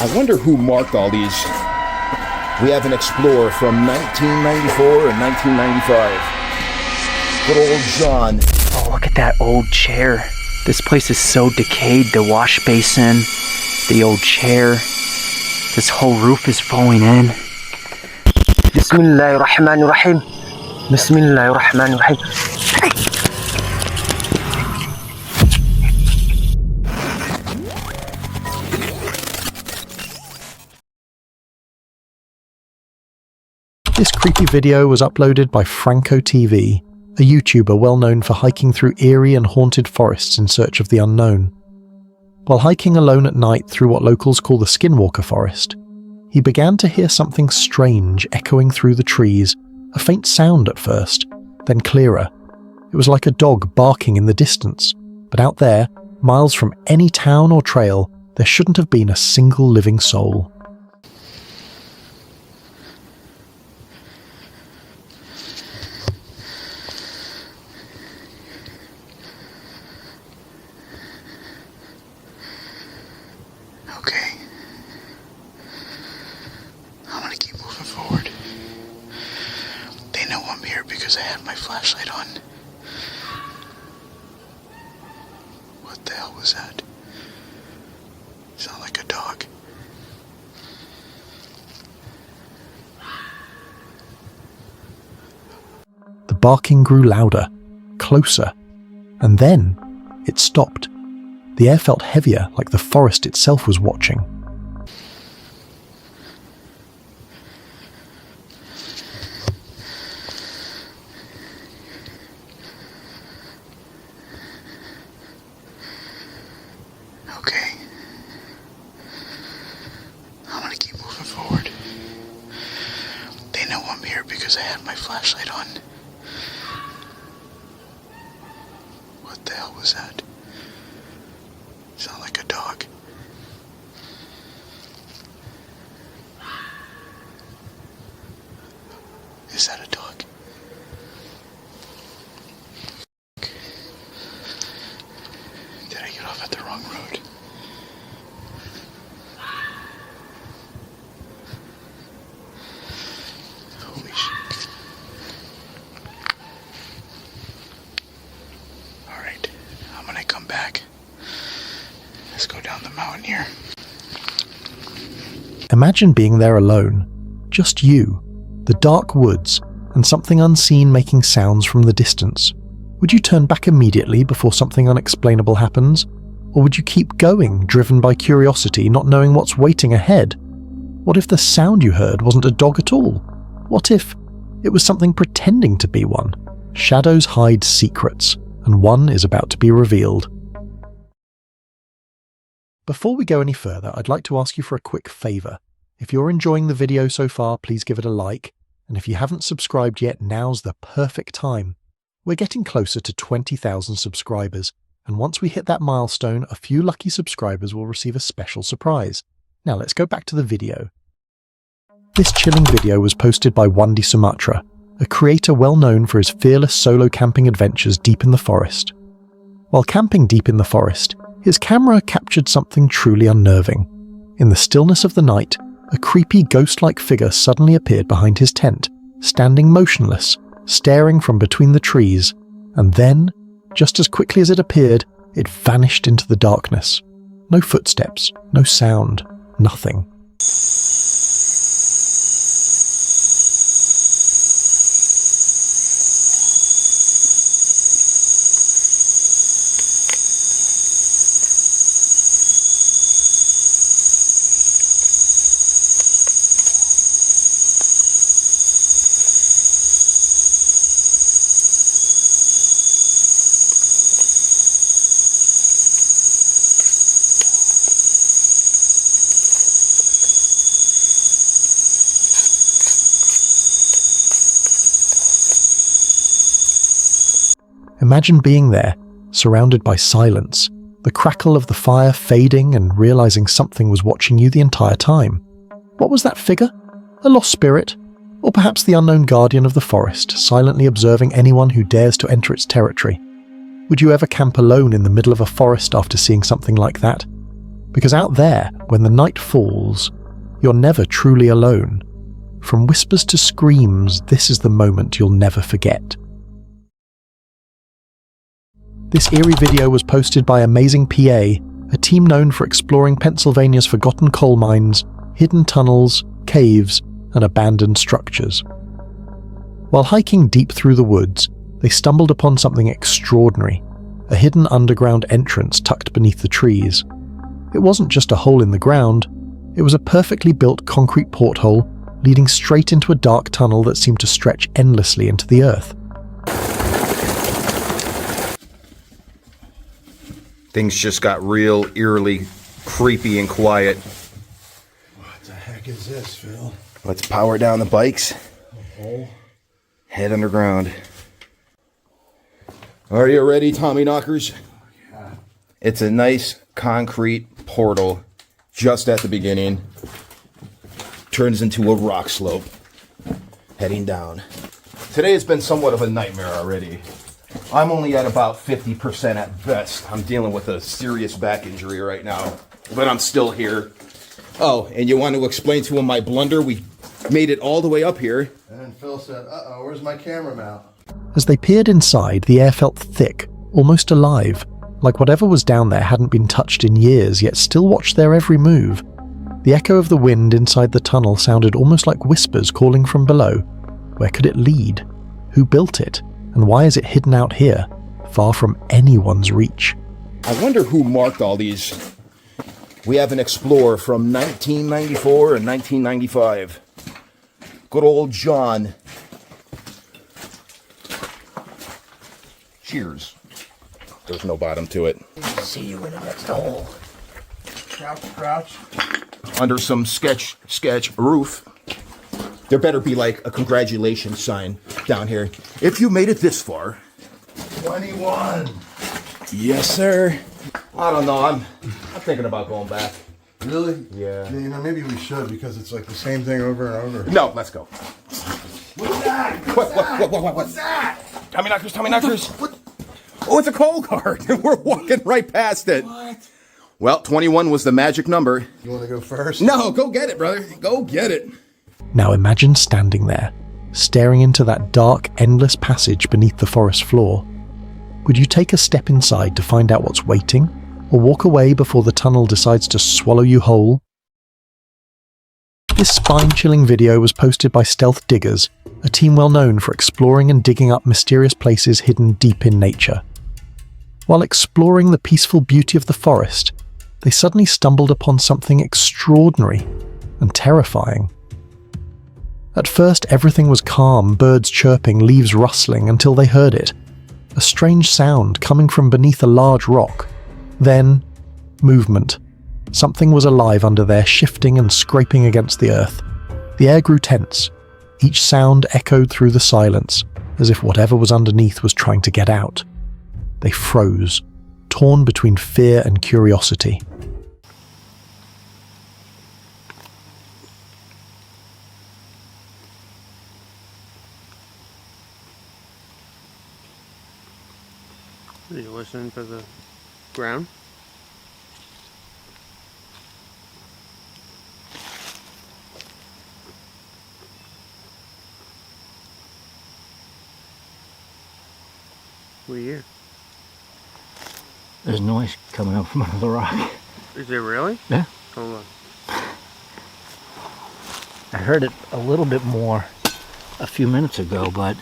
I wonder who marked all these. We have an Explorer from 1994 and 1995. Good old John. Oh, look at that old chair. This place is so decayed. The wash basin, the old chair. This whole roof is falling in. Bismillahirrahmanirrahim. Bismillahirrahmanirrahim. This creepy video was uploaded by Franco TV, a YouTuber well known for hiking through eerie and haunted forests in search of the unknown. While hiking alone at night through what locals call the Skinwalker Forest, he began to hear something strange echoing through the trees, a faint sound at first, then clearer. It was like a dog barking in the distance, but out there, miles from any town or trail, there shouldn't have been a single living soul. Okay. I'm gonna keep moving forward. They know I'm here because I have my flashlight on. What the hell was that? Sound like a dog. The barking grew louder, closer, and then it stopped. The air felt heavier, like the forest itself was watching. Okay. I'm gonna keep moving forward. They know I'm here because I have my flashlight on. What the hell was that? Sound like a dog. Is that a dog? Did I get off at the wrong road? Holy shit. Alright, I'm gonna come back. Let's go down the mountain here. Imagine being there alone, just you, the dark woods, and something unseen making sounds from the distance. Would you turn back immediately before something unexplainable happens? Or would you keep going, driven by curiosity, not knowing what's waiting ahead? What if the sound you heard wasn't a dog at all? What if it was something pretending to be one? Shadows hide secrets, and one is about to be revealed. Before we go any further, I'd like to ask you for a quick favour. If you're enjoying the video so far, please give it a like, and if you haven't subscribed yet, now's the perfect time. We're getting closer to 20,000 subscribers, and once we hit that milestone, a few lucky subscribers will receive a special surprise. Now let's go back to the video. This chilling video was posted by Wandi Sumatra, a creator well known for his fearless solo camping adventures deep in the forest. While camping deep in the forest, his camera captured something truly unnerving. In the stillness of the night, a creepy ghost-like figure suddenly appeared behind his tent, standing motionless, staring from between the trees, and then, just as quickly as it appeared, it vanished into the darkness. No footsteps, no sound, nothing. Imagine being there, surrounded by silence, the crackle of the fire fading and realizing something was watching you the entire time. What was that figure? A lost spirit? Or perhaps the unknown guardian of the forest, silently observing anyone who dares to enter its territory? Would you ever camp alone in the middle of a forest after seeing something like that? Because out there, when the night falls, you're never truly alone. From whispers to screams, this is the moment you'll never forget. This eerie video was posted by Amazing PA, a team known for exploring Pennsylvania's forgotten coal mines, hidden tunnels, caves, and abandoned structures. While hiking deep through the woods, they stumbled upon something extraordinary, a hidden underground entrance tucked beneath the trees. It wasn't just a hole in the ground, it was a perfectly built concrete porthole leading straight into a dark tunnel that seemed to stretch endlessly into the earth. Things just got real eerily creepy and quiet. What the heck is this, Phil? Let's power down the bikes. A hole? Head underground. Are you ready, Tommy Knockers? Yeah. It's a nice concrete portal just at the beginning. Turns into a rock slope. Heading down. Today has been somewhat of a nightmare already. I'm only at about 50% at best. I'm dealing with a serious back injury right now, but I'm still here. Oh, and you want to explain to him my blunder? We made it all the way up here. And then Phil said, uh-oh, where's my camera mount? As they peered inside, the air felt thick, almost alive, like whatever was down there hadn't been touched in years, yet still watched their every move. The echo of the wind inside the tunnel sounded almost like whispers calling from below. Where could it lead? Who built it? And why is it hidden out here, far from anyone's reach? I wonder who marked all these. We have an Explorer from 1994 and 1995. Good old John. Cheers. There's no bottom to it. See you in the next hole. Crouch, crouch. Under some sketch roof. There better be like a congratulations sign down here. If you made it this far. 21. Yes, sir. I don't know. I'm thinking about going back. Really? Yeah. You know, maybe we should because it's like the same thing over and over. No, let's go. What's that? What's that? Tommy Knockers. What? Oh, it's a coal cart. We're walking right past it. What? Well, 21 was the magic number. You want to go first? No, go get it, brother. Go get it. Now imagine standing there, staring into that dark, endless passage beneath the forest floor. Would you take a step inside to find out what's waiting, or walk away before the tunnel decides to swallow you whole? This spine-chilling video was posted by Stealth Diggers, a team well known for exploring and digging up mysterious places hidden deep in nature. While exploring the peaceful beauty of the forest, they suddenly stumbled upon something extraordinary and terrifying. At first, everything was calm, birds chirping, leaves rustling, until they heard it. A strange sound coming from beneath a large rock. Then, movement. Something was alive under there, shifting and scraping against the earth. The air grew tense. Each sound echoed through the silence, as if whatever was underneath was trying to get out. They froze, torn between fear and curiosity. Are you listening to the ground? What do you hear? There's noise coming up from under the rock. Is it really? Yeah. Hold on. I heard it a little bit more a few minutes ago, but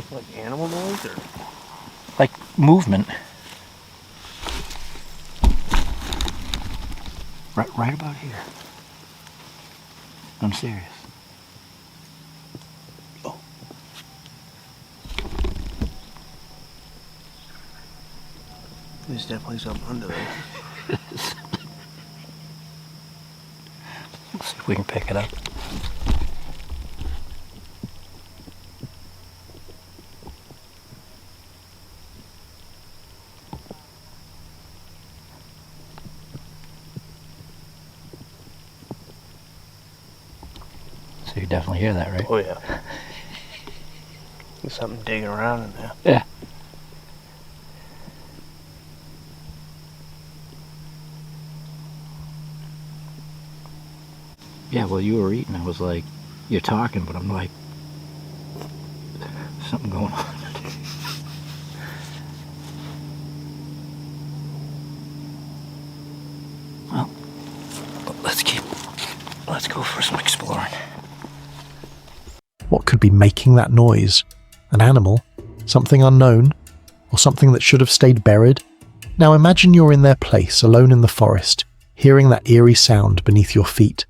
Like animal noise or? like movement. Right about here. I'm serious. Oh. There's definitely something under there. Let's see if we can pick it up. So you definitely hear that, right? Oh yeah. There's something digging around in there. Yeah. Yeah, well, you were eating. I was like, you're talking, but I'm like, something going on. Well, let's go for some exploring. What could be making that noise? An animal? Something unknown? Or something that should have stayed buried? Now imagine you're in their place, alone in the forest, hearing that eerie sound beneath your feet.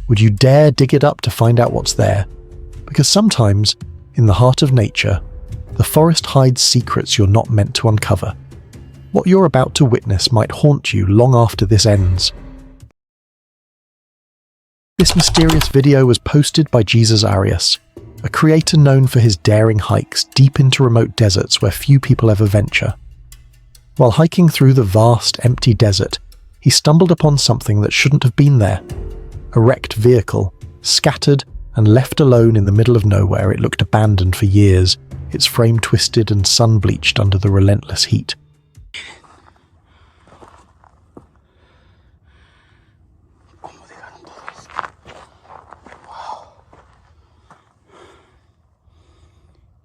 Would you dare dig it up to find out what's there? Because sometimes, in the heart of nature, the forest hides secrets you're not meant to uncover. What you're about to witness might haunt you long after this ends. This mysterious video was posted by Jesus Arias, a creator known for his daring hikes deep into remote deserts where few people ever venture. While hiking through the vast, empty desert, he stumbled upon something that shouldn't have been there. A wrecked vehicle, scattered and left alone in the middle of nowhere. It looked abandoned for years, its frame twisted and sun-bleached under the relentless heat.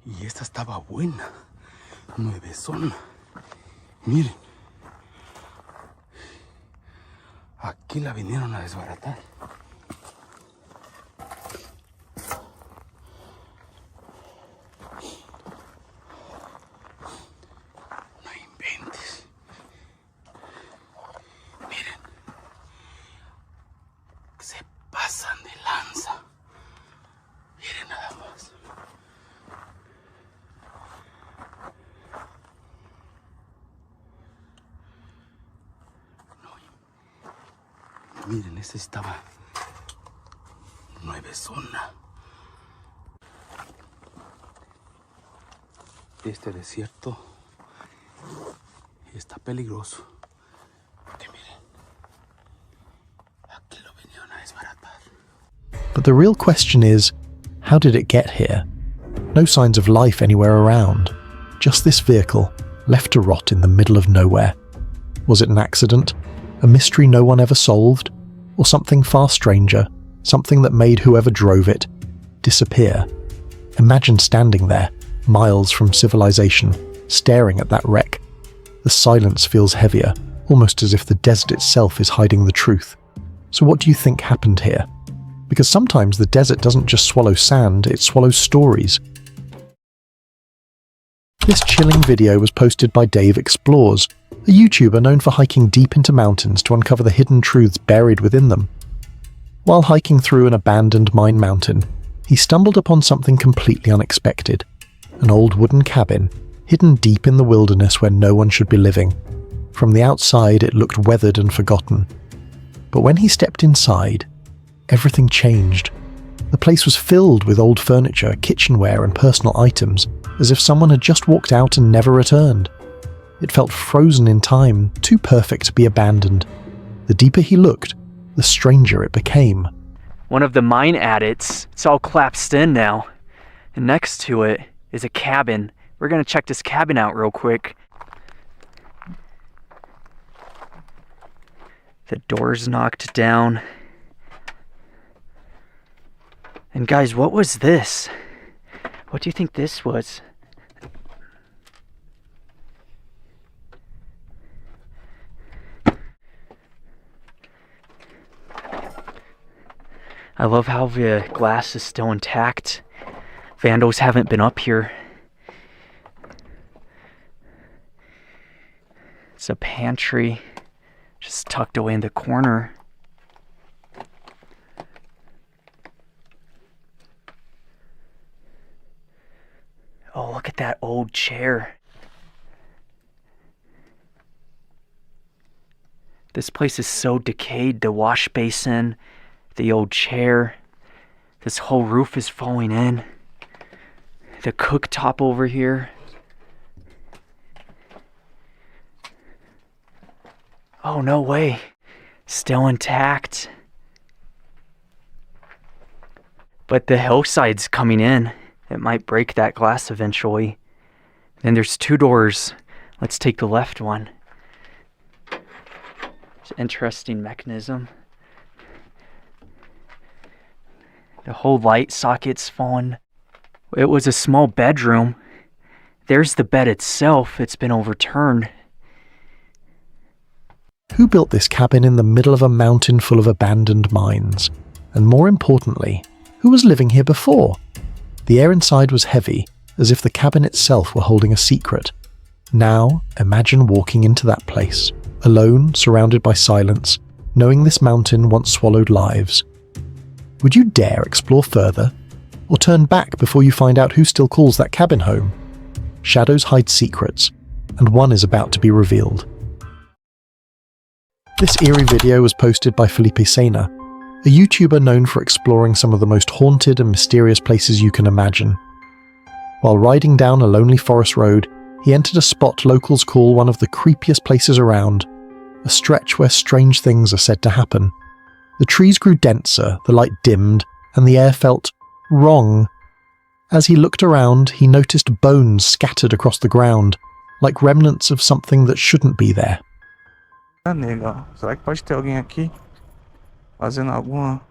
Y esta estaba buena, nuevezona. Miren, aquí la vinieron a desbaratar. No inventes. Miren, se pasan de lanza. Miren nada más. Miren, esta estaba nuevezona. Este desierto está peligroso. Porque miren, aquí lo vinieron a desbaratar. But the real question is, how did it get here? No signs of life anywhere around. Just this vehicle, left to rot in the middle of nowhere. Was it an accident? A mystery no one ever solved? Or something far stranger, something that made whoever drove it disappear? Imagine standing there, miles from civilization, staring at that wreck. The silence feels heavier, almost as if the desert itself is hiding the truth. So what do you think happened here? Because sometimes the desert doesn't just swallow sand, it swallows stories. This chilling video was posted by Dave Explores, a YouTuber known for hiking deep into mountains to uncover the hidden truths buried within them. While hiking through an abandoned mine mountain, he stumbled upon something completely unexpected. An old wooden cabin, hidden deep in the wilderness where no one should be living. From the outside, it looked weathered and forgotten. But when he stepped inside, everything changed. The place was filled with old furniture, kitchenware, and personal items, as if someone had just walked out and never returned. It felt frozen in time, too perfect to be abandoned. The deeper he looked, the stranger it became. One of the mine adits, it's all collapsed in now. And next to it is a cabin. We're gonna check this cabin out real quick. The door's knocked down. And guys, what was this? What do you think this was? I love how the glass is still intact. Vandals haven't been up here. It's a pantry just tucked away in the corner. Oh, look at that old chair. This place is so decayed. The wash basin, the old chair, this whole roof is falling in. The cooktop over here. Oh, no way. Still intact. But the hillside's coming in. It might break that glass eventually. Then there's two doors. Let's take the left one. It's an interesting mechanism. The whole light socket's fallen. It was a small bedroom. There's the bed itself. It's been overturned. Who built this cabin in the middle of a mountain full of abandoned mines? And more importantly, who was living here before? The air inside was heavy, as if the cabin itself were holding a secret. Now, imagine walking into that place, alone, surrounded by silence, knowing this mountain once swallowed lives. Would you dare explore further? Or turn back before you find out who still calls that cabin home? Shadows hide secrets, and one is about to be revealed. This eerie video was posted by Felipe Sena, a YouTuber known for exploring some of the most haunted and mysterious places you can imagine. While riding down a lonely forest road, he entered a spot locals call one of the creepiest places around, a stretch where strange things are said to happen. The trees grew denser, the light dimmed, and the air felt wrong. As he looked around, he noticed bones scattered across the ground, like remnants of something that shouldn't be there. Ah, nega, ó. Será que pode ter alguém aqui fazendo alguma...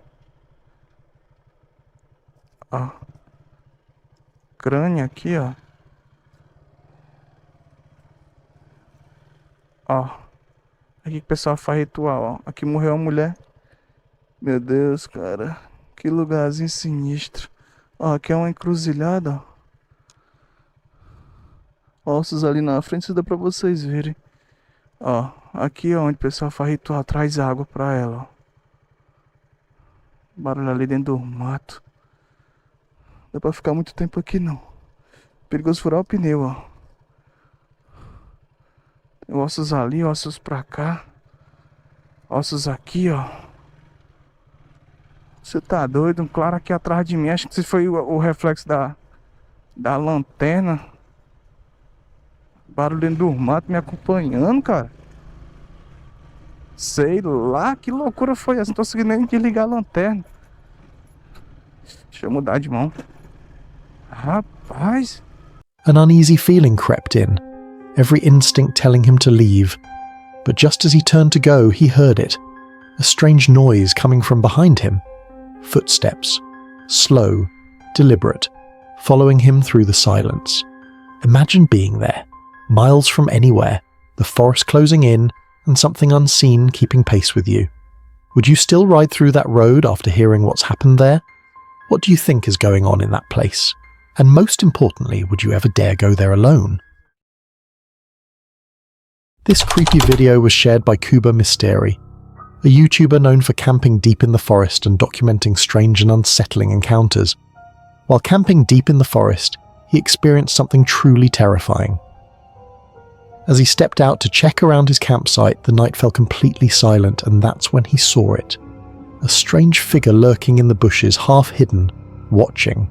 Ó. Crânio aqui, ó. Ó. Aqui que o pessoal faz ritual, ó. Aqui morreu uma mulher. Meu Deus, cara. Que lugarzinho sinistro. Ó, aqui é uma encruzilhada, ó. Ossos ali na frente, isso dá pra vocês verem. Ó, aqui é onde o pessoal faz ritual, traz água pra ela, ó. Barulho ali dentro do mato. Não dá pra ficar muito tempo aqui, não. Perigoso furar o pneu, ó. Tem ossos ali, ossos pra cá. Ossos aqui, ó. Você tá doido? Claro, aqui atrás de mim. Acho que esse foi o reflexo da lanterna. Barulho dentro do mato me acompanhando, cara. Sei lá, que loucura foi essa? Não tô conseguindo nem desligar a lanterna. Deixa eu mudar de mão. Rapaz. An uneasy feeling crept in, every instinct telling him to leave. But just as he turned to go, he heard it. A strange noise coming from behind him. Footsteps, slow, deliberate, following him through the silence. Imagine being there, miles from anywhere, the forest closing in, and something unseen keeping pace with you. Would you still ride through that road after hearing what's happened there? What do you think is going on in that place? And most importantly, would you ever dare go there alone? This creepy video was shared by Cuba Mysteri, a YouTuber known for camping deep in the forest and documenting strange and unsettling encounters. While camping deep in the forest, he experienced something truly terrifying. As he stepped out to check around his campsite, the night fell completely silent, and that's when he saw it. A strange figure lurking in the bushes, half hidden, watching.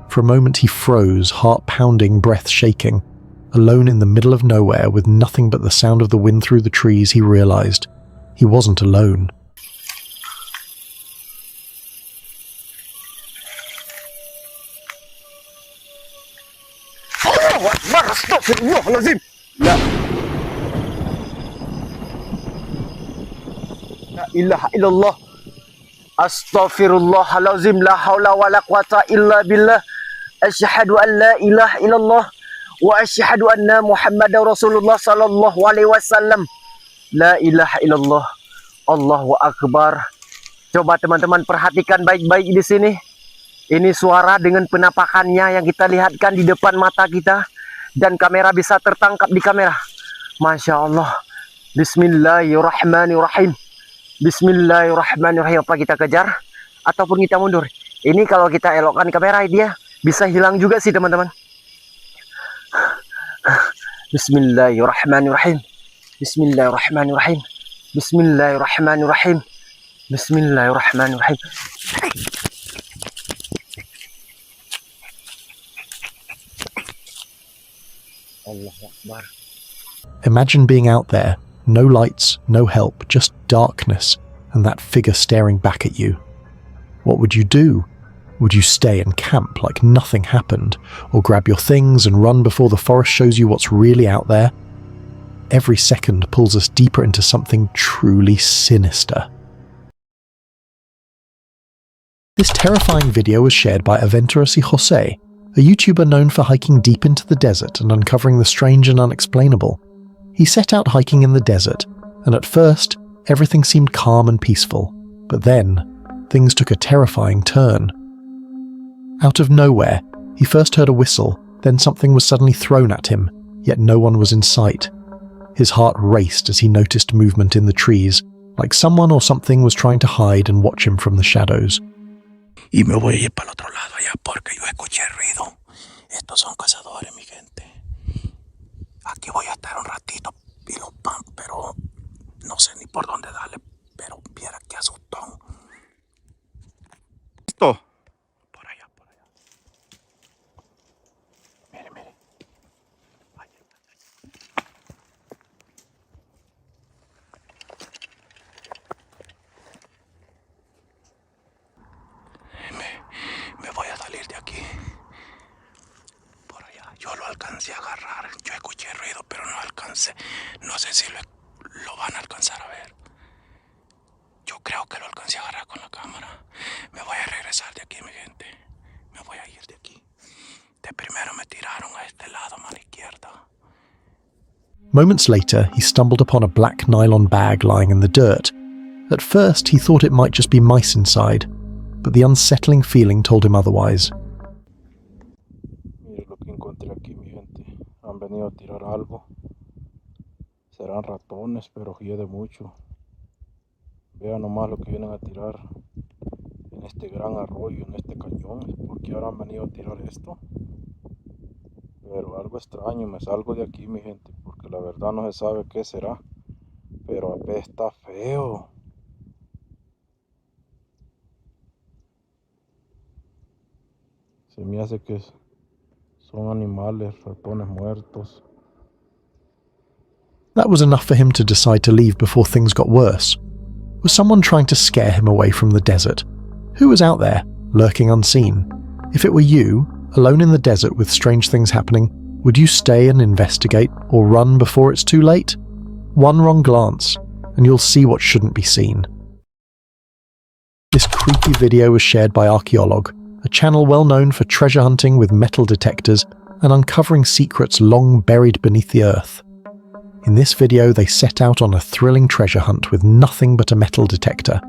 For a moment he froze, heart pounding, breath shaking. Alone in the middle of nowhere, with nothing but the sound of the wind through the trees, he realized he wasn't alone. La ilaha illallah. Astaghfirullahalazim. La hawla wa la quwata illa billah. Asyhadu an la ilaha illallah wa asyhadu anna Muhammadar Rasulullah sallallahu alaihi wasallam. La ilaha illallah. Allahu akbar. Coba teman-teman perhatikan baik-baik di sini. Ini suara dengan penampakannya yang kita lihatkan di depan mata kita, dan kamera bisa tertangkap di kamera. Masya Allah. Bismillahirrahmanirrahim. Bismillahirrahmanirrahim. Apa kita kejar ataupun kita mundur? Ini kalau kita elokkan kamera, dia bisa hilang juga sih teman-teman. Bismillahirrahmanirrahim. Bismillahirrahmanirrahim. Bismillahirrahmanirrahim. Bismillahirrahmanirrahim. Allahu Akbar. Imagine being out there, no lights, no help, just darkness, and that figure staring back at you. What would you do? Would you stay and camp like nothing happened, or grab your things and run before the forest shows you what's really out there? Every second pulls us deeper into something truly sinister. This terrifying video was shared by Aventuras y Jose, a YouTuber known for hiking deep into the desert and uncovering the strange and unexplainable. He set out hiking in the desert, and at first, everything seemed calm and peaceful. But then, things took a terrifying turn. Out of nowhere, he first heard a whistle, then something was suddenly thrown at him, yet no one was in sight. His heart raced as he noticed movement in the trees, like someone or something was trying to hide and watch him from the shadows. Y me voy a ir para el otro lado allá porque yo escuché ruido. Estos son cazadores, mi gente. Aquí voy a estar un ratito, pero no sé ni por dónde darle, pero viera qué asustón. Listo. Por allá. Mire. Me voy a salir de aquí. Por allá. Yo lo alcancé a agarrar. Yo escuché ruido, pero no alcancé. No sé si lo van a alcanzar a ver. Yo creo que lo alcancé a agarrar con la cámara. Me voy a regresar de aquí, mi gente. Me voy a ir de aquí. De primero me tiraron a este lado, a la izquierda. Moments later, he stumbled upon a black nylon bag lying in the dirt. At first, he thought it might just be mice inside, but the unsettling feeling told him otherwise. Mire lo que encontré aquí, mi gente. Han venido a tirar algo. Serán ratones, pero hiede mucho. Vean nomás lo que vienen a tirar en este gran arroyo, en este cañón. ¿Por qué ahora han venido a tirar esto? Pero algo extraño, me salgo de aquí, mi gente, porque la verdad no se sabe qué será. Pero apesta feo. Se me hace que son animales, ratones muertos. That was enough for him to decide to leave before things got worse. Was someone trying to scare him away from the desert? Who was out there, lurking unseen? If it were you, alone in the desert with strange things happening, would you stay and investigate or run before it's too late? One wrong glance, and you'll see what shouldn't be seen. This creepy video was shared by Archaeolog, a channel well known for treasure hunting with metal detectors and uncovering secrets long buried beneath the earth. In this video, they set out on a thrilling treasure hunt with nothing but a metal detector.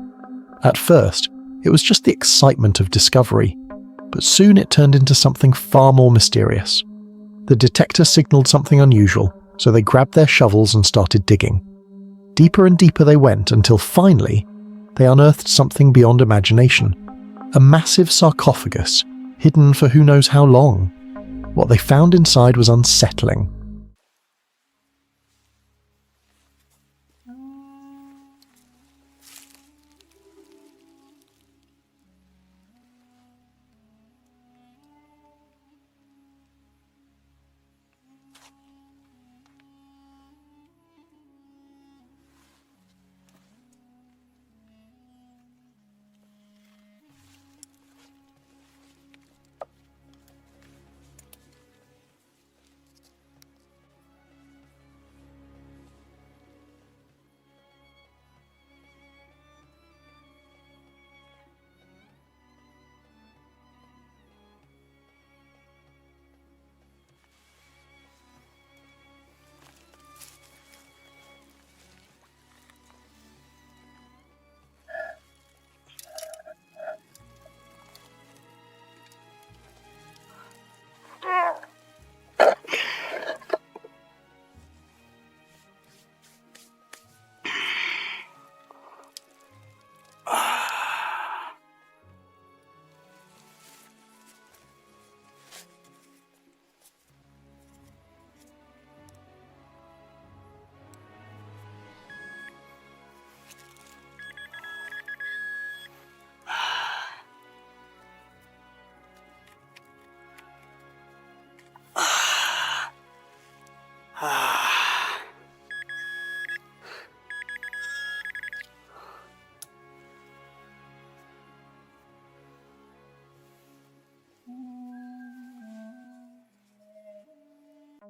At first, it was just the excitement of discovery, but soon it turned into something far more mysterious. The detector signaled something unusual, so they grabbed their shovels and started digging. Deeper and deeper they went until finally, they unearthed something beyond imagination. A massive sarcophagus, hidden for who knows how long. What they found inside was unsettling.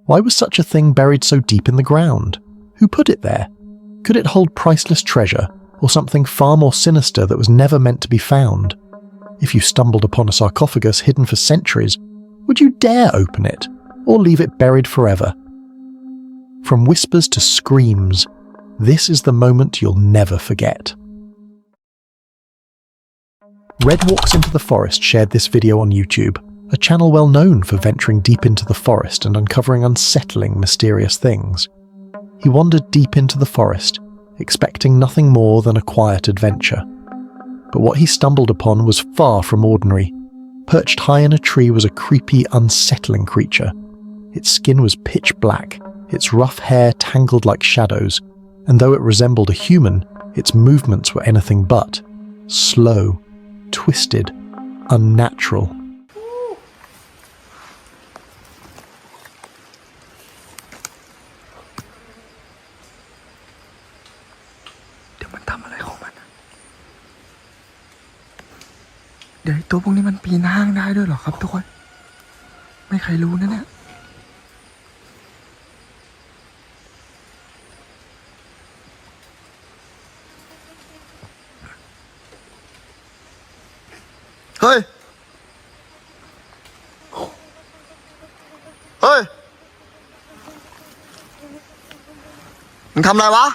Why was such a thing buried so deep in the ground? Who put it there? Could it hold priceless treasure, or something far more sinister that was never meant to be found? If you stumbled upon a sarcophagus hidden for centuries, would you dare open it, or leave it buried forever? From whispers to screams, this is the moment you'll never forget. Red Walks into the Forest shared this video on YouTube, a channel well known for venturing deep into the forest and uncovering unsettling, mysterious things. He wandered deep into the forest, expecting nothing more than a quiet adventure. But what he stumbled upon was far from ordinary. Perched high in a tree was a creepy, unsettling creature. Its skin was pitch black, its rough hair tangled like shadows, and though it resembled a human, its movements were anything but. Slow, twisted, unnatural. ดี๋ยวตัวพวกนี้มันปีนห้างได้ด้วยเหรอครับทุกคนไม่เคยรู้นะเนี่ยเฮ้ยมึงทำอะไรวะ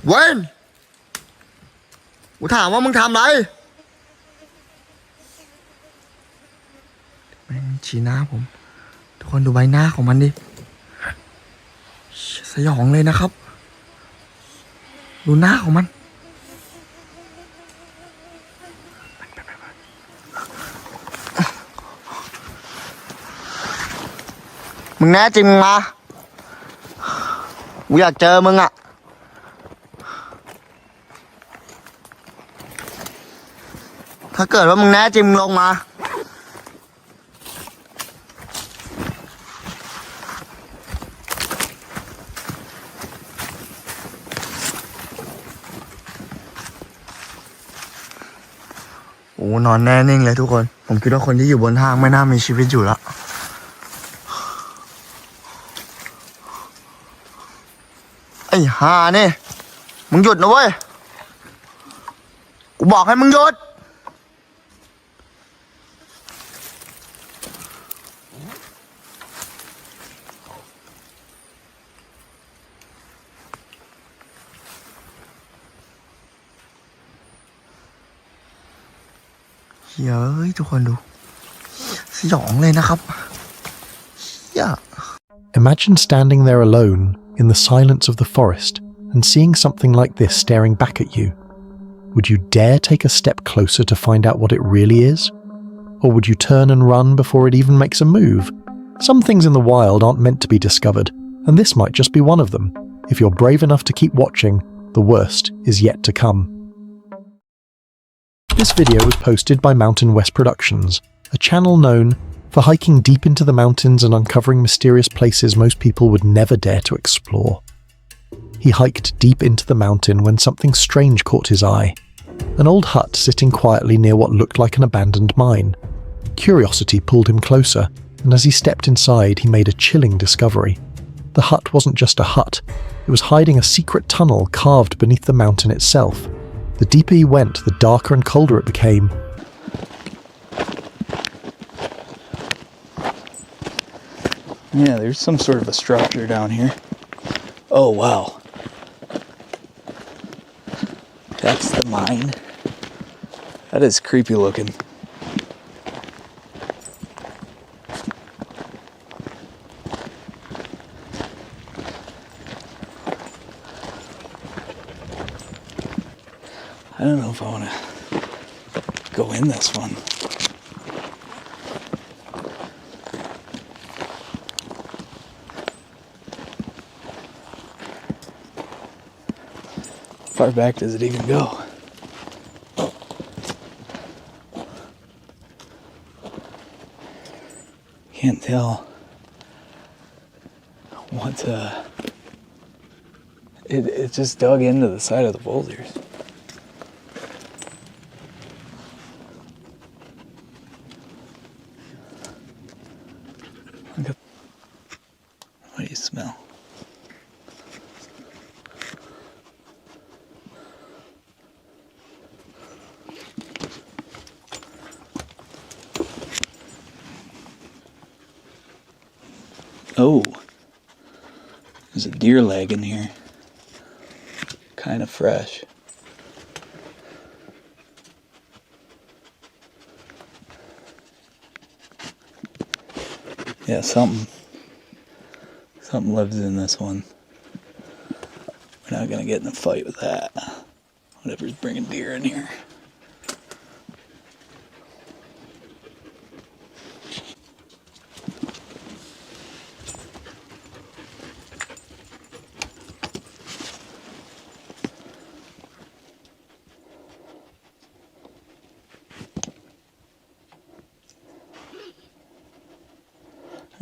เว้นกูถามว่ามึงทำอะไรแม่งชี้หน้าผมทุกคนดูใบหน้าของมันดิสยองเลยนะครับดูหน้าของมันมึงแน่จริงมึงมากูอยากเจอมึงอะถ้าเกิดว่ามึงแน่จริงมึงลงมาโอ้นอนแน่นิ่งเลยทุกคนผมคิดว่าคนที่อยู่บนห้างไม่น่ามีชีวิตอยู่แล้วไอ้ห่านี่มึงหยุดนะเว้ยกูบอกให้มึงหยุดเฮ้ยทุกคนดูสยองเลยนะครับImagine standing there alone in the silence of the forest and seeing something like this staring back at you. Would you dare take a step closer to find out what it really is? Or would you turn and run before it even makes a move? Some things in the wild aren't meant to be discovered, and this might just be one of them. If you're brave enough to keep watching, the worst is yet to come. This video was posted by Mountain West Productions, a channel known for hiking deep into the mountains and uncovering mysterious places most people would never dare to explore. He hiked deep into the mountain when something strange caught his eye. An old hut sitting quietly near what looked like an abandoned mine. Curiosity pulled him closer, and as he stepped inside, he made a chilling discovery. The hut wasn't just a hut, it was hiding a secret tunnel carved beneath the mountain itself. The deeper he went, the darker and colder it became. Yeah, there's some sort of a structure down here. Oh, wow. That's the mine. That is creepy looking. I don't know if I want to go in this one. How far back does it even go? Can't tell what it just dug into the side of the boulders. What do you smell? Oh, there's a deer leg in here. Kind of fresh. Yeah, something lives in this one. We're not gonna get in a fight with that. Whatever's bringing deer in here.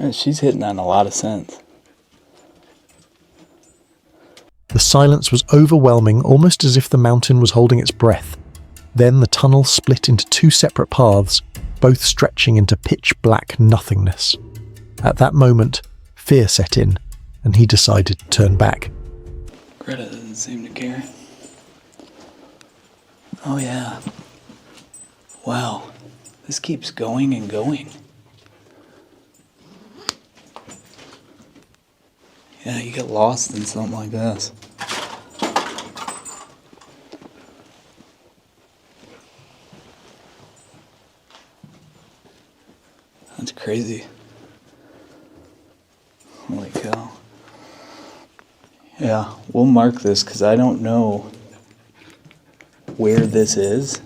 She's hitting on a lot of scents. The silence was overwhelming, almost as if the mountain was holding its breath. Then the tunnel split into two separate paths, both stretching into pitch-black nothingness. At that moment, fear set in, and he decided to turn back. Greta doesn't seem to care. Oh yeah. Wow. This keeps going and going. Yeah, you get lost in something like this. That's crazy. Holy cow. Yeah, we'll mark this because I don't know where this is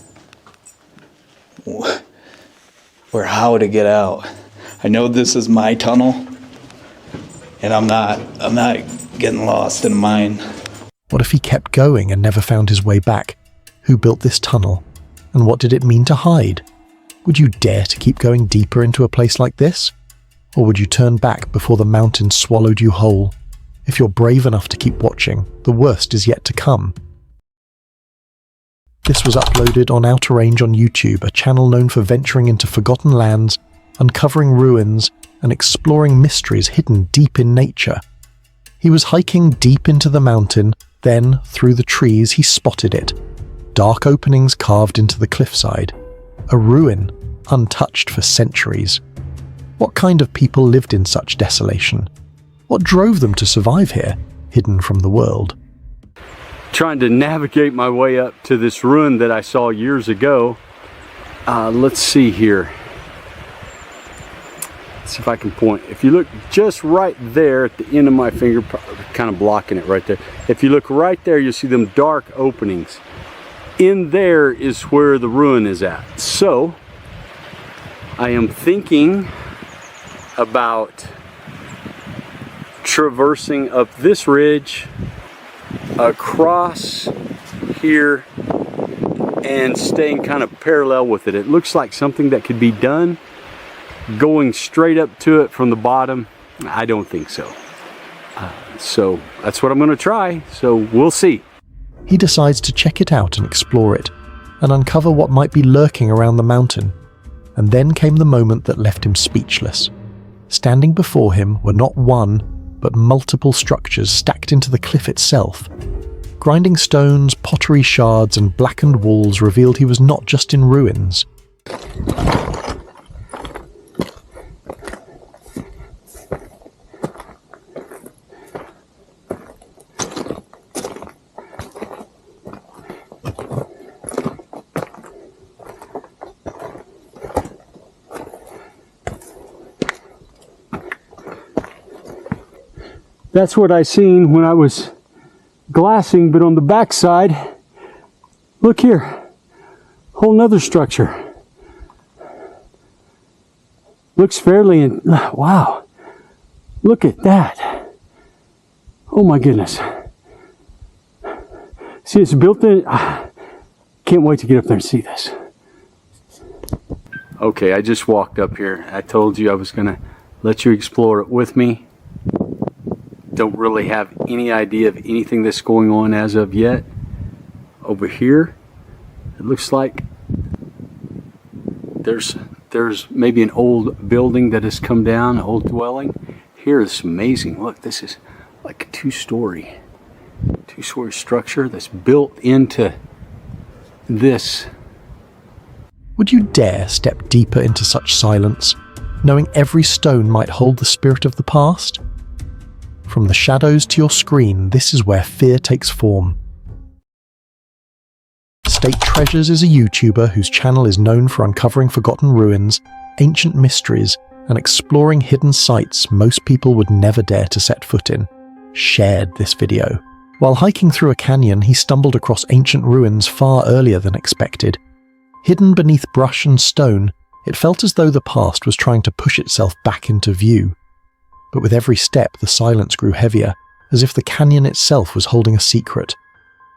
or how to get out. I know this is my tunnel. And I'm not getting lost in mine. What if he kept going and never found his way back? Who built this tunnel? And what did it mean to hide? Would you dare to keep going deeper into a place like this? Or would you turn back before the mountain swallowed you whole? If you're brave enough to keep watching, the worst is yet to come. This was uploaded on Outer Range on YouTube, a channel known for venturing into forgotten lands, uncovering ruins, and exploring mysteries hidden deep in nature. He was hiking deep into the mountain, then, through the trees, he spotted it. Dark openings carved into the cliffside. A ruin, untouched for centuries. What kind of people lived in such desolation? What drove them to survive here, hidden from the world? Trying to navigate my way up to this ruin that I saw years ago. Let's see here. See if I can point. If you look just right there at the end of my finger, kind of blocking it right there. If you look right there, you'll see them dark openings. In there is where the ruin is at. So I am thinking about traversing up this ridge across here and staying kind of parallel with it. It looks like something that could be done. Going straight up to it from the bottom, I don't think so. So that's what I'm going to try. So we'll see. He decides to check it out and explore it, and uncover what might be lurking around the mountain. And then came the moment that left him speechless. Standing before him were not one, but multiple structures stacked into the cliff itself. Grinding stones, pottery shards, and blackened walls revealed he was not just in ruins. That's what I seen when I was glassing, but on the back side, look here, whole nother structure. Looks fairly, wow, look at that. Oh my goodness. See, it's built in, can't wait to get up there and see this. Okay, I just walked up here. I told you I was gonna let you explore it with me. Don't really have any idea of anything that's going on as of yet. Over here, it looks like there's maybe an old building that has come down, an old dwelling. Here is amazing. Look, this is like a two-story structure that's built into this. Would you dare step deeper into such silence, knowing every stone might hold the spirit of the past? From the shadows to your screen, this is where fear takes form. State Treasures is a YouTuber whose channel is known for uncovering forgotten ruins, ancient mysteries, and exploring hidden sites most people would never dare to set foot in. Shared this video. While hiking through a canyon, he stumbled across ancient ruins far earlier than expected. Hidden beneath brush and stone, it felt as though the past was trying to push itself back into view. But with every step, the silence grew heavier, as if the canyon itself was holding a secret.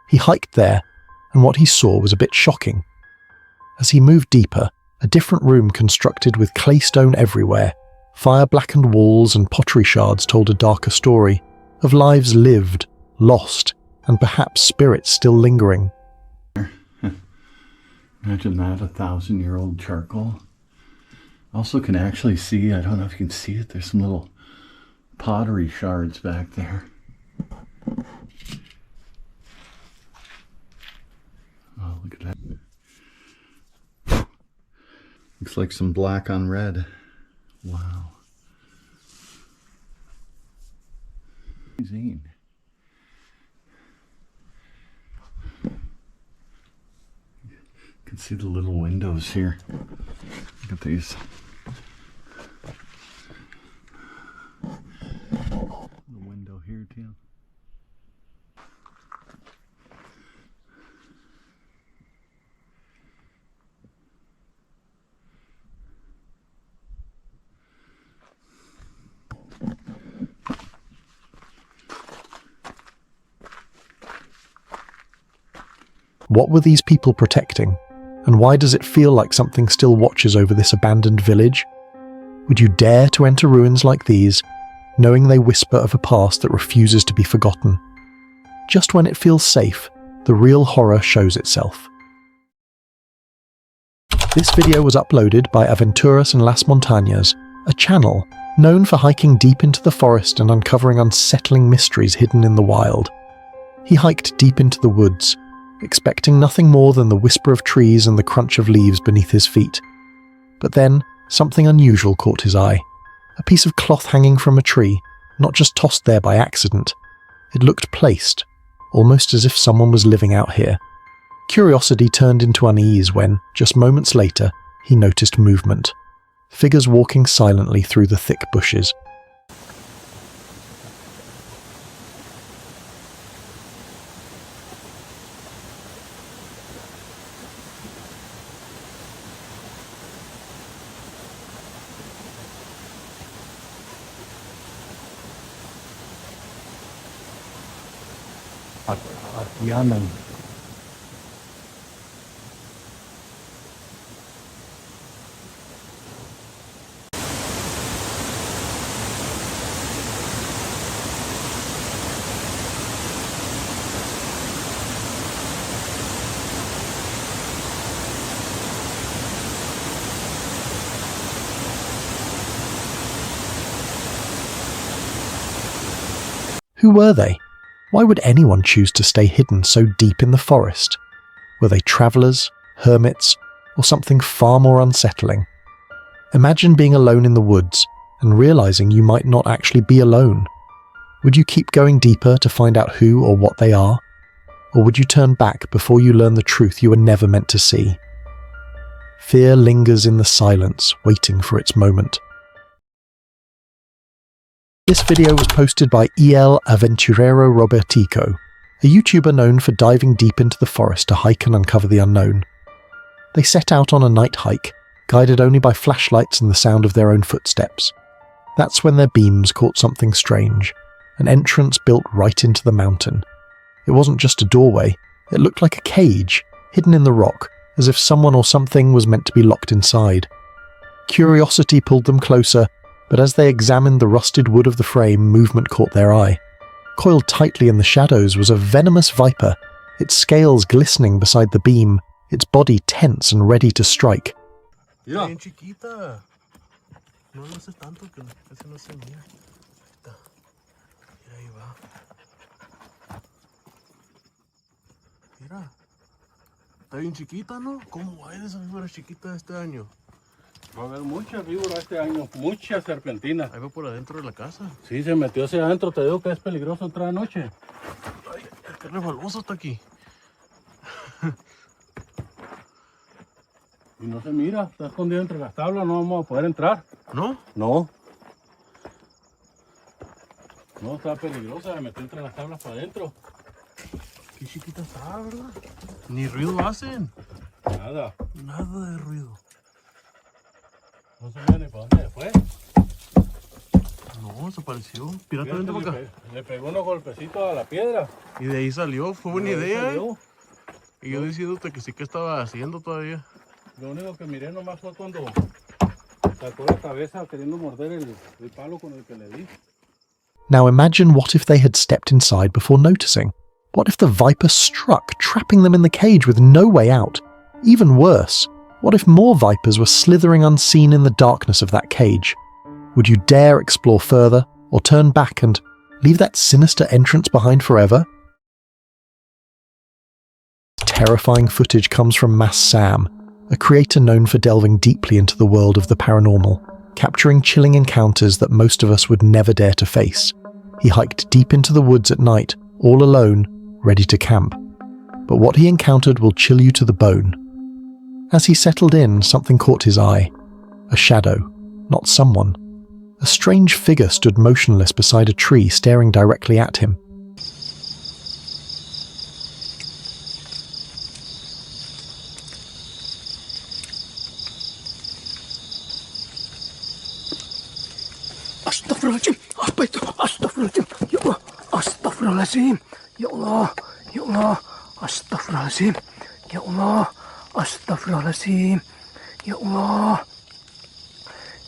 He hiked there, and what he saw was a bit shocking. As he moved deeper, a different room constructed with claystone everywhere, fire-blackened walls and pottery shards told a darker story, of lives lived, lost, and perhaps spirits still lingering. Imagine that, 1,000-year-old charcoal. Also can actually see, I don't know if you can see it, there's some little pottery shards back there. Oh, look at that. Looks like some black on red. Wow. Amazing. You can see the little windows here. Look at these. The window here too. What were these people protecting? And why does it feel like something still watches over this abandoned village? Would you dare to enter ruins like these, knowing they whisper of a past that refuses to be forgotten? Just when it feels safe, the real horror shows itself. This video was uploaded by Aventuras en las Montañas, a channel known for hiking deep into the forest and uncovering unsettling mysteries hidden in the wild. He hiked deep into the woods, expecting nothing more than the whisper of trees and the crunch of leaves beneath his feet. But then, something unusual caught his eye. A piece of cloth hanging from a tree, not just tossed there by accident. It looked placed, almost as if someone was living out here. Curiosity turned into unease when, just moments later, he noticed movement. Figures walking silently through the thick bushes. Yaman. Who were they? Why would anyone choose to stay hidden so deep in the forest? Were they travelers, hermits, or something far more unsettling? Imagine being alone in the woods and realizing you might not actually be alone. Would you keep going deeper to find out who or what they are? Or would you turn back before you learn the truth you were never meant to see? Fear lingers in the silence, waiting for its moment. This video was posted by El Aventurero Robertico, a YouTuber known for diving deep into the forest to hike and uncover the unknown. They set out on a night hike, guided only by flashlights and the sound of their own footsteps. That's when their beams caught something strange, an entrance built right into the mountain. It wasn't just a doorway, it looked like a cage, hidden in the rock, as if someone or something was meant to be locked inside. Curiosity pulled them closer, but as they examined the rusted wood of the frame, movement caught their eye. Coiled tightly in the shadows was a venomous viper, its scales glistening beside the beam, its body tense and ready to strike. Mira. Bien chiquita. No lo haces tanto que casi no se mira. Mira, ahí va. Mira. Está bien chiquita, ¿no? ¿Cómo va a ir esa víbora chiquita de este año? Va a haber muchas víboras este año, muchas serpentinas. Ahí va por adentro de la casa. Sí, se metió hacia adentro, te digo que es peligroso entrar anoche. Ay, qué resbaloso está aquí. Y no se mira, está escondido entre las tablas, no vamos a poder entrar. ¿No? No. No, está peligrosa, se metió entre las tablas para adentro. Qué chiquita está, ¿verdad? Ni ruido hacen. Nada. Nada de ruido. No se ve ni para dónde fue. No, desapareció. Pirata, vente para acá. Le pegó unos golpecitos a la piedra. Y de ahí salió. Fue buena De ahí idea, salió. Y yo diciéndote que sí que estaba haciendo todavía. Lo único que miré nomás fue cuando sacó la cabeza queriendo morder el palo con el que le di. Now imagine what if they had stepped inside before noticing? What if the viper struck, trapping them in the cage with no way out? Even worse, what if more vipers were slithering unseen in the darkness of that cage? Would you dare explore further, or turn back and leave that sinister entrance behind forever? Terrifying footage comes from Mass Sam, a creator known for delving deeply into the world of the paranormal, capturing chilling encounters that most of us would never dare to face. He hiked deep into the woods at night, all alone, ready to camp. But what he encountered will chill you to the bone. As he settled in, something caught his eye. A shadow, not someone. A strange figure stood motionless beside a tree, staring directly at him. Astagfirullahaladzim, apa itu? Astagfirullahaladzim, ya Allah, astagfirullahaladzim, ya Allah, ya Allah, astagfirullahaladzim, ya Allah, astagfirullahaladzim, ya Allah,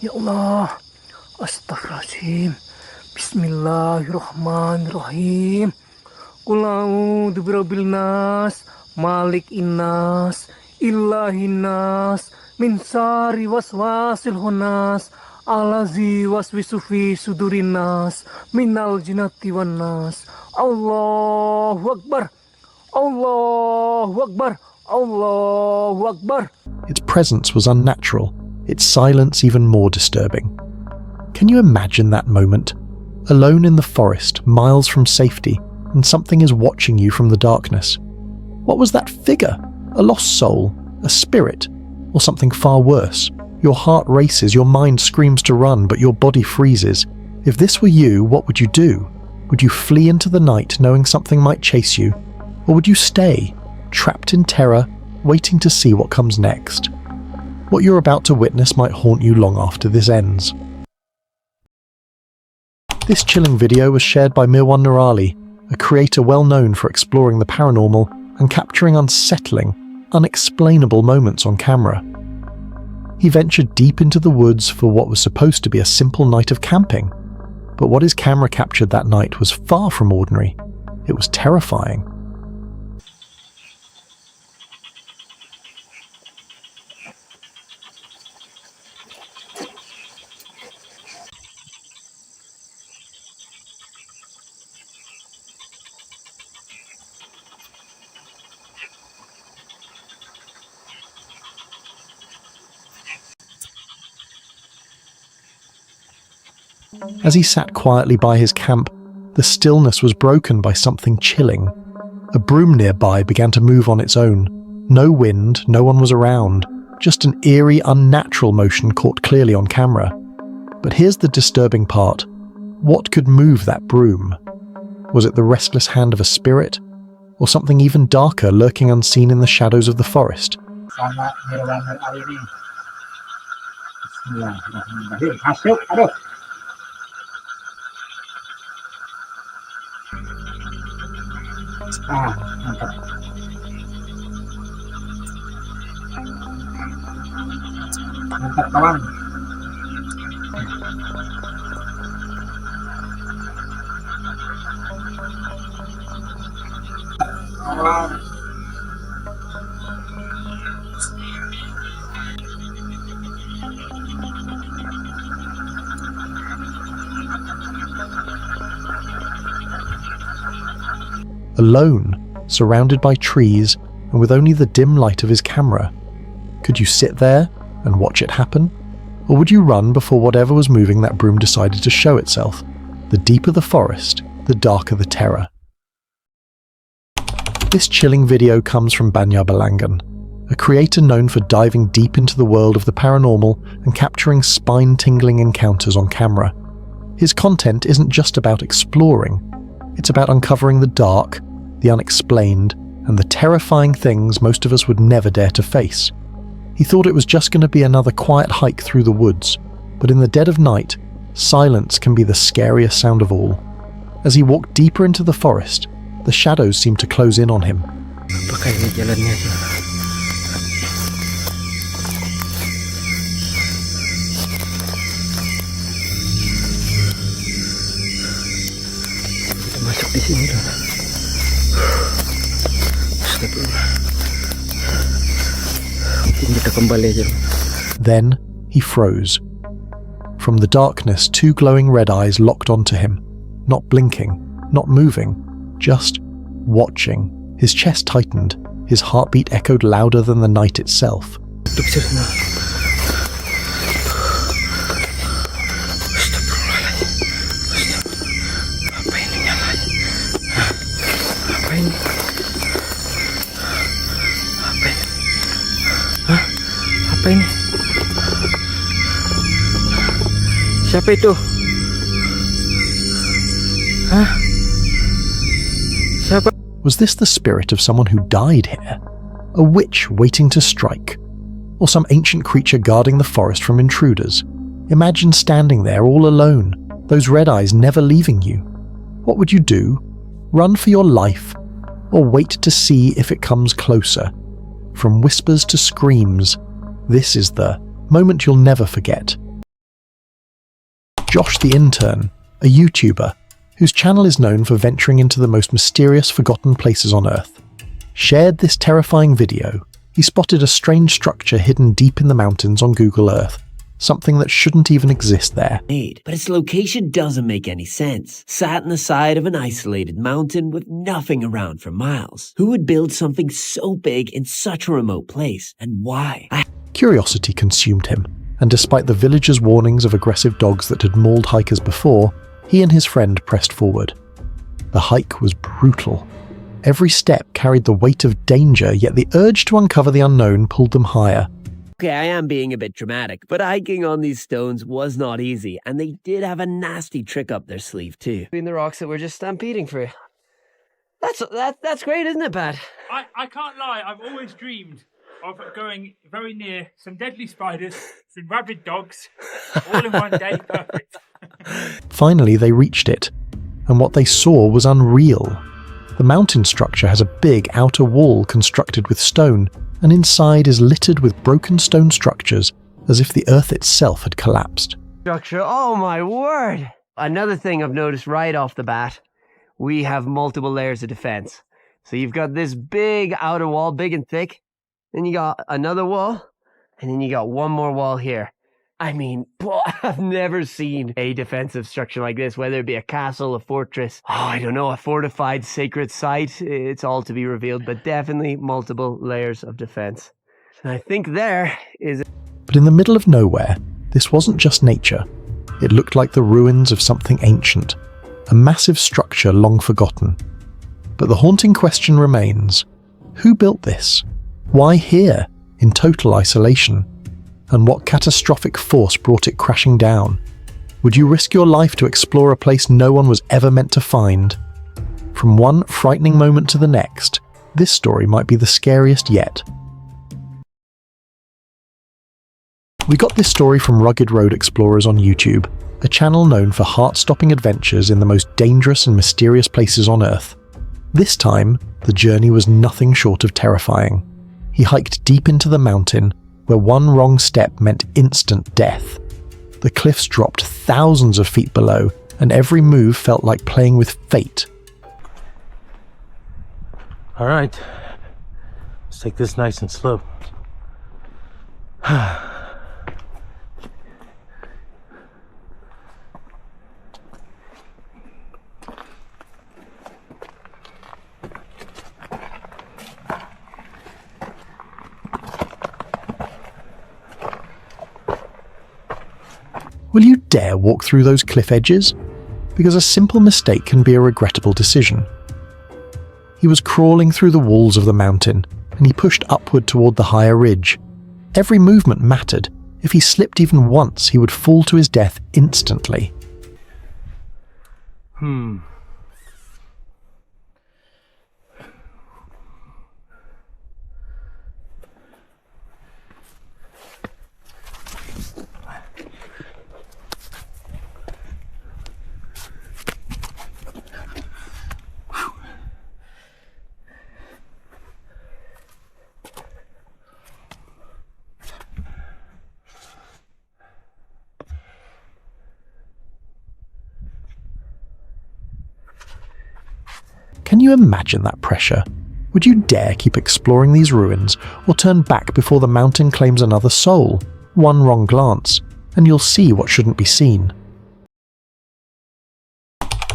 ya Allah, astagfirullahaladzim, bismillahirrahmanirrahim, qul a'udzu birabbil nas, malikin nas, ilahin nas, min syarri waswasil khannas, Alazi waswisu fi sudurin nas minal jinnati wan nas. Allahu Akbar, Allahu Akbar, Allahu Akbar. Its presence was unnatural, its silence even more disturbing. Can you imagine that moment? Alone in the forest, miles from safety, and something is watching you from the darkness. What was that figure? A lost soul? A spirit? Or something far worse? Your heart races, your mind screams to run, but your body freezes. If this were you, what would you do? Would you flee into the night knowing something might chase you? Or would you stay, trapped in terror, waiting to see what comes next? What you're about to witness might haunt you long after this ends. This chilling video was shared by Mirwan Nurali, a creator well known for exploring the paranormal and capturing unsettling, unexplainable moments on camera. He ventured deep into the woods for what was supposed to be a simple night of camping. But what his camera captured that night was far from ordinary. It was terrifying. As he sat quietly by his camp, the stillness was broken by something chilling. A broom nearby began to move on its own. No wind, no one was around, just an eerie, unnatural motion caught clearly on camera. But here's the disturbing part. What could move that broom? Was it the restless hand of a spirit? Or something even darker lurking unseen in the shadows of the forest? Mantap. Mantap kawan. Alone, surrounded by trees, and with only the dim light of his camera. Could you sit there and watch it happen? Or would you run before whatever was moving that broom decided to show itself? The deeper the forest, the darker the terror. This chilling video comes from Banya Balangan, a creator known for diving deep into the world of the paranormal and capturing spine-tingling encounters on camera. His content isn't just about exploring, it's about uncovering the dark, the unexplained, and the terrifying things most of us would never dare to face. He thought it was just going to be another quiet hike through the woods, but in the dead of night, silence can be the scariest sound of all. As he walked deeper into the forest, the shadows seemed to close in on him. Masuk di sini dah. Astagfirullah. Mungkin kita kembali aja. Then he froze. From the darkness, two glowing red eyes locked onto him, not blinking, not moving, just watching. His chest tightened, his heartbeat echoed louder than the night itself. Apa ini? Siapa itu? Hah? Siapa? Was this the spirit of someone who died here? A witch waiting to strike? Or some ancient creature guarding the forest from intruders? Imagine standing there all alone, those red eyes never leaving you. What would you do? Run for your life? Or wait to see if it comes closer? From whispers to screams, this is the moment you'll never forget. Josh the Intern, a YouTuber, whose channel is known for venturing into the most mysterious forgotten places on Earth, shared this terrifying video. He spotted a strange structure hidden deep in the mountains on Google Earth, something that shouldn't even exist there. But its location doesn't make any sense. Sat on the side of an isolated mountain with nothing around for miles. Who would build something so big in such a remote place, and why? Curiosity consumed him, and despite the villagers' warnings of aggressive dogs that had mauled hikers before, he and his friend pressed forward. The hike was brutal. Every step carried the weight of danger, yet the urge to uncover the unknown pulled them higher. Okay, I am being a bit dramatic, but hiking on these stones was not easy, and they did have a nasty trick up their sleeve too. Between the rocks that we're just stampeding for. That's great, isn't it, Pat? I can't lie, I've always dreamed of going very near some deadly spiders, some rabid dogs, all in one day. Perfect. Finally, they reached it, and what they saw was unreal. The mountain structure has a big outer wall constructed with stone, and inside is littered with broken stone structures, as if the earth itself had collapsed. Structure, oh my word! Another thing I've noticed right off the bat, we have multiple layers of defense. So you've got this big outer wall, big and thick, then you got another wall, and then you got one more wall here. I mean, I've never seen a defensive structure like this, whether it be a castle, a fortress, I don't know, a fortified sacred site. It's all to be revealed, but definitely multiple layers of defense. And I think there is... But in the middle of nowhere, this wasn't just nature. It looked like the ruins of something ancient, a massive structure long forgotten. But the haunting question remains, who built this? Why here, in total isolation? And what catastrophic force brought it crashing down? Would you risk your life to explore a place no one was ever meant to find? From one frightening moment to the next, this story might be the scariest yet. We got this story from Rugged Road Explorers on YouTube, a channel known for heart-stopping adventures in the most dangerous and mysterious places on Earth. This time, the journey was nothing short of terrifying. He hiked deep into the mountain, where one wrong step meant instant death. The cliffs dropped thousands of feet below, and every move felt like playing with fate. All right, let's take this nice and slow. Will you dare walk through those cliff edges? Because a simple mistake can be a regrettable decision. He was crawling through the walls of the mountain, and he pushed upward toward the higher ridge. Every movement mattered. If he slipped even once, he would fall to his death instantly. Can you imagine that pressure? Would you dare keep exploring these ruins, or turn back before the mountain claims another soul? One wrong glance, and you'll see what shouldn't be seen.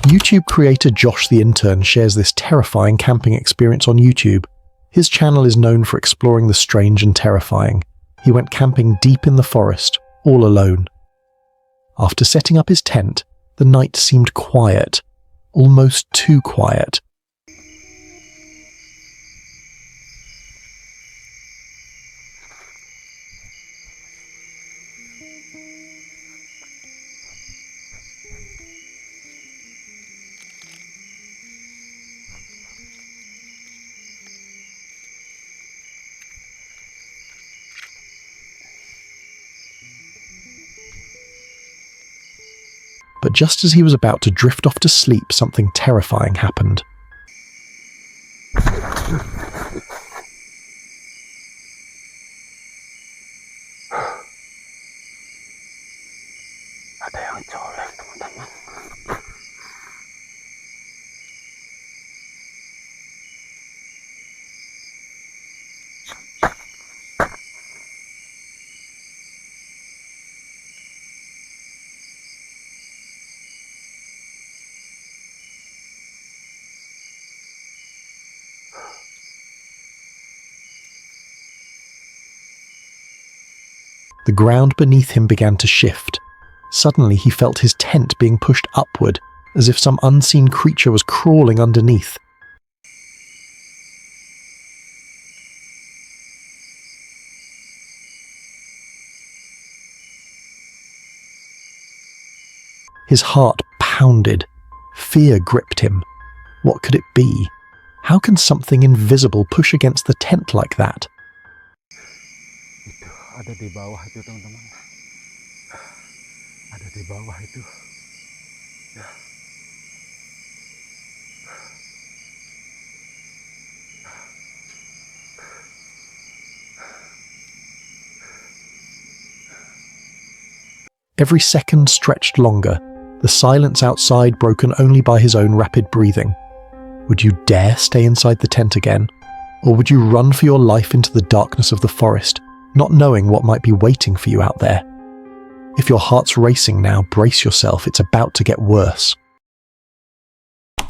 YouTube creator Josh the Intern shares this terrifying camping experience on YouTube. His channel is known for exploring the strange and terrifying. He went camping deep in the forest, all alone. After setting up his tent, the night seemed quiet, almost too quiet. But just as he was about to drift off to sleep, something terrifying happened. The ground beneath him began to shift. Suddenly he felt his tent being pushed upward, as if some unseen creature was crawling underneath. His heart pounded. Fear gripped him. What could it be? How can something invisible push against the tent like that? Ada di bawah itu, teman-teman. Ada di bawah itu. Ya. Every second stretched longer, the silence outside broken only by his own rapid breathing. Would you dare stay inside the tent again? Or would you run for your life into the darkness of the forest, not knowing what might be waiting for you out there? If your heart's racing now, brace yourself, it's about to get worse.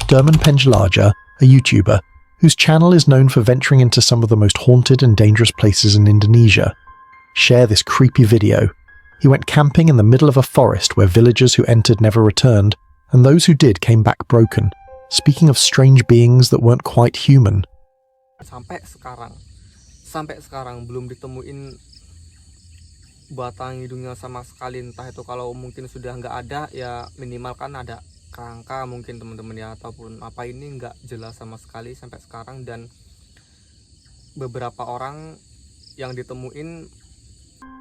Derman Penjalaja, a YouTuber, whose channel is known for venturing into some of the most haunted and dangerous places in Indonesia, share this creepy video. He went camping in the middle of a forest where villagers who entered never returned, and those who did came back broken, speaking of strange beings that weren't quite human. Sampai sekarang belum ditemuin batang hidungnya sama sekali. Entah itu kalau mungkin sudah nggak ada, ya minimal kan ada kerangka mungkin teman-teman ya, ataupun apa, ini nggak jelas sama sekali sampai sekarang. Dan beberapa orang yang ditemuin.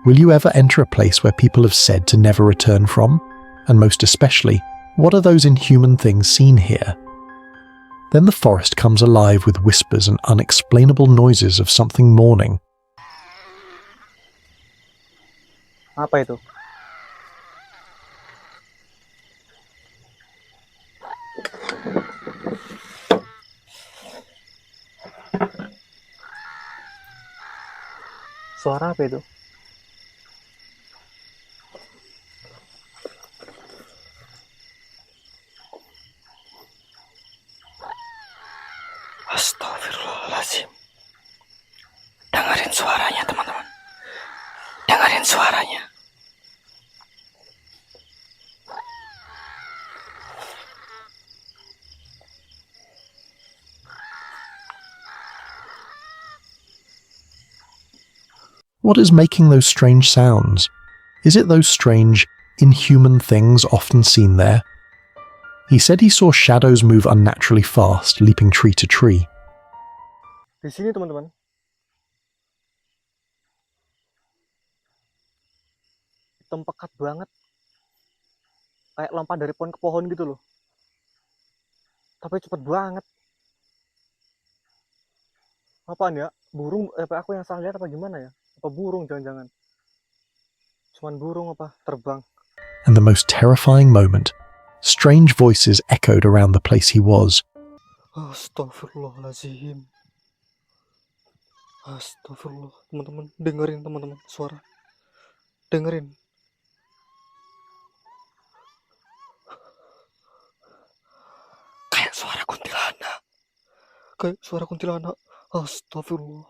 Will you ever enter a place where people have said to never return from? And most especially, what are those inhuman things seen here? Then the forest comes alive with whispers and unexplainable noises of something mourning. Apa itu? Suara apa itu? Astagfirullahaladzim. Dengerin suaranya, teman-teman. Dengerin suaranya. What is making those strange sounds? Is it those strange, inhuman things often seen there? He said he saw shadows move unnaturally fast, leaping tree to tree. Di sini teman-teman. Hitam pekat banget. Kayak lompat dari pohon ke pohon gitu loh. Tapi cepet banget. Apaan ya? Burung? Apa aku yang salah lihat apa gimana ya? Apa burung jangan-jangan? Cuman burung apa? Terbang. And the most terrifying moment, strange voices echoed around the place he was. Astagfirullahaladzim. Astagfirullah. Teman-teman, dengerin teman-teman suara. Dengerin. Kayak suara kuntilanak. Kayak suara kuntilanak. Astagfirullah.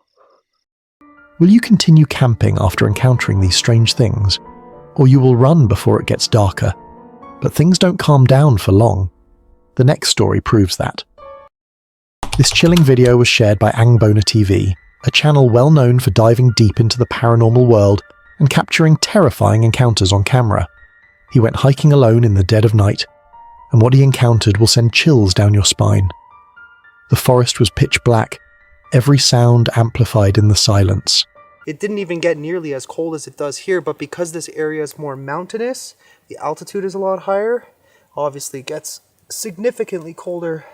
Will you continue camping after encountering these strange things? Or you will run before it gets darker? But things don't calm down for long. The next story proves that. This chilling video was shared by Angbona TV, a channel well known for diving deep into the paranormal world and capturing terrifying encounters on camera. He went hiking alone in the dead of night, and what he encountered will send chills down your spine. The forest was pitch black, every sound amplified in the silence. It didn't even get nearly as cold as it does here, but because this area is more mountainous, the altitude is a lot higher, obviously it gets significantly colder.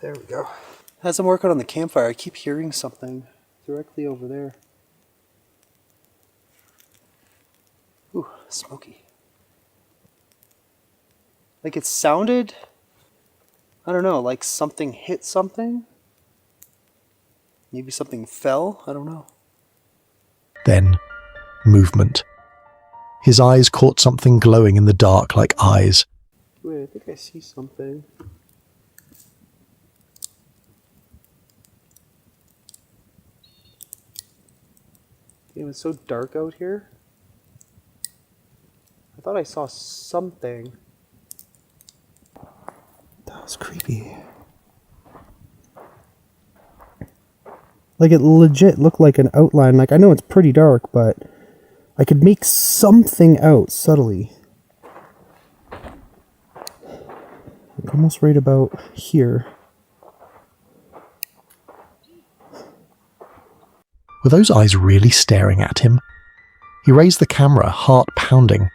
There we go. As I'm working on the campfire, I keep hearing something directly over there. Ooh, smoky. Like it sounded, I don't know, like something hit something. Maybe something fell, I don't know. Then, movement. His eyes caught something glowing in the dark like eyes. Wait, I think I see something. It was so dark out here. I thought I saw something. That was creepy. Like it legit looked like an outline. Like I know it's pretty dark, but I could make something out subtly. Like almost right about here. Were those eyes really staring at him? He raised the camera, heart pounding.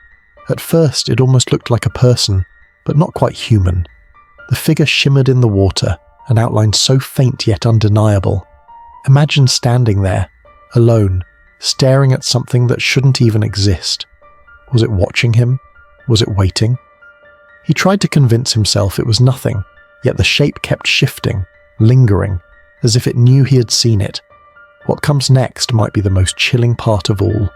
At first, it almost looked like a person, but not quite human. The figure shimmered in the water, an outline so faint yet undeniable. Imagine standing there, alone, staring at something that shouldn't even exist. Was it watching him? Was it waiting? He tried to convince himself it was nothing, yet the shape kept shifting, lingering, as if it knew he had seen it. What comes next might be the most chilling part of all.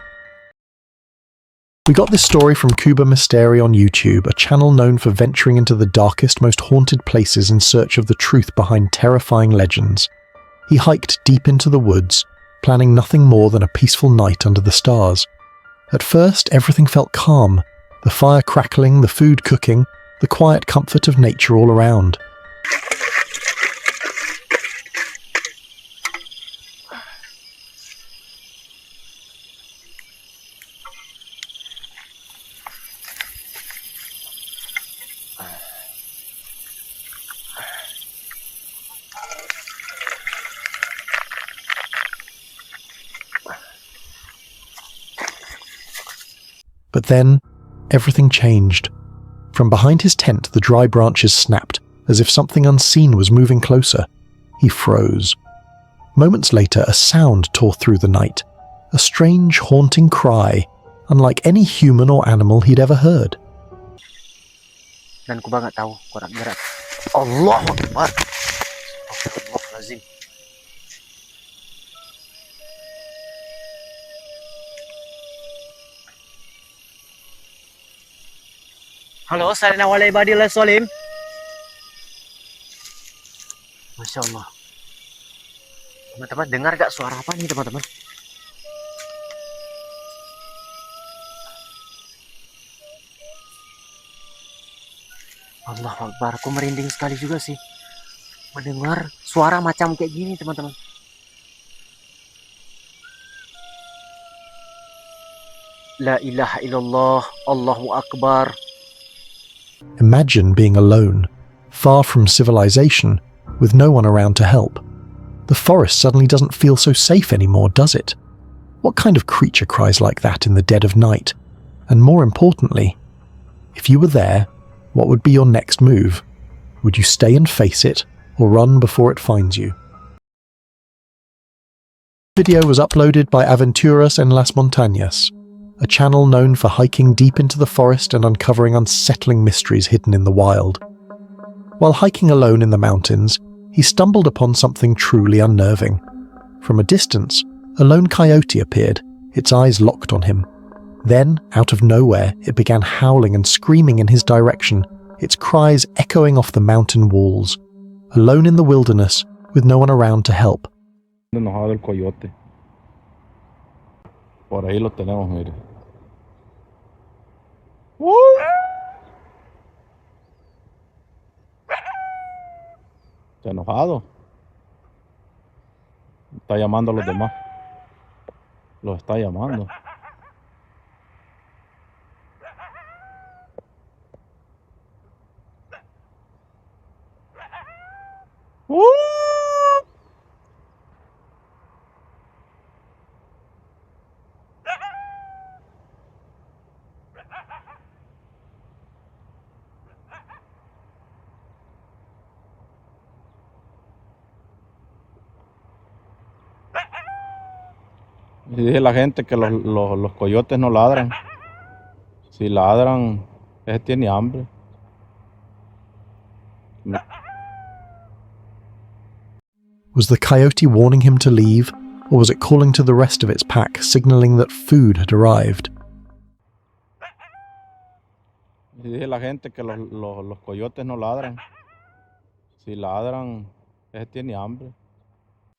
We got this story from Cuba Mysteri on YouTube, a channel known for venturing into the darkest, most haunted places in search of the truth behind terrifying legends. He hiked deep into the woods, planning nothing more than a peaceful night under the stars. At first, everything felt calm, the fire crackling, the food cooking, the quiet comfort of nature all around. But then, everything changed. From behind his tent, the dry branches snapped, as if something unseen was moving closer. He froze. Moments later, a sound tore through the night. A strange, haunting cry, unlike any human or animal he'd ever heard. Dan Kuba nggak tahu korak gerak. Allahu Akbar. Astagfirullahaladzim. Halo, salina wala ibadillah solim. Masya Allah. Teman-teman, dengar gak suara apa nih teman-teman? Allahu Akbar, aku merinding sekali juga sih mendengar suara macam kayak gini teman-teman. La ilaha illallah, Allahu Akbar. Imagine being alone, far from civilization, with no one around to help. The forest suddenly doesn't feel so safe anymore, does it? What kind of creature cries like that in the dead of night? And more importantly, if you were there, what would be your next move? Would you stay and face it, or run before it finds you? The video was uploaded by Aventuras en las Montañas, a channel known for hiking deep into the forest and uncovering unsettling mysteries hidden in the wild. While hiking alone in the mountains, he stumbled upon something truly unnerving. From a distance, a lone coyote appeared, its eyes locked on him. Then, out of nowhere, it began howling and screaming in his direction, its cries echoing off the mountain walls. Alone in the wilderness, with no one around to help. Enojado el coyote. Por ahí lo tenemos, mire. Está enojado. Está llamando a los demás. Los está llamando. Y dice la gente que los coyotes no ladran. Si ladran, ese tiene hambre. Was the coyote warning him to leave, or was it calling to the rest of its pack, signaling that food had arrived? Y dice la gente que los coyotes no ladran. Si ladran, ese tiene hambre.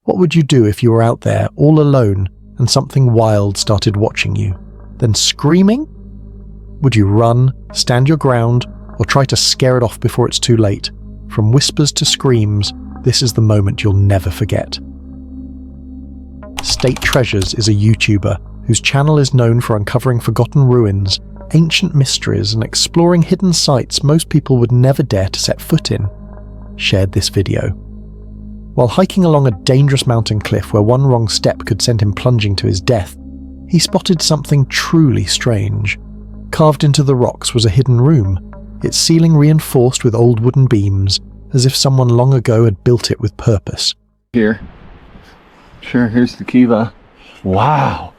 What would you do if you were out there, all alone, and something wild started watching you, then screaming? Would you run, stand your ground, or try to scare it off before it's too late? From whispers to screams, this is the moment you'll never forget. State Treasures is a YouTuber whose channel is known for uncovering forgotten ruins, ancient mysteries, and exploring hidden sites most people would never dare to set foot in. Shared this video. While hiking along a dangerous mountain cliff where one wrong step could send him plunging to his death, he spotted something truly strange. Carved into the rocks was a hidden room, its ceiling reinforced with old wooden beams, as if someone long ago had built it with purpose. Here. Sure, here's the kiva. Wow.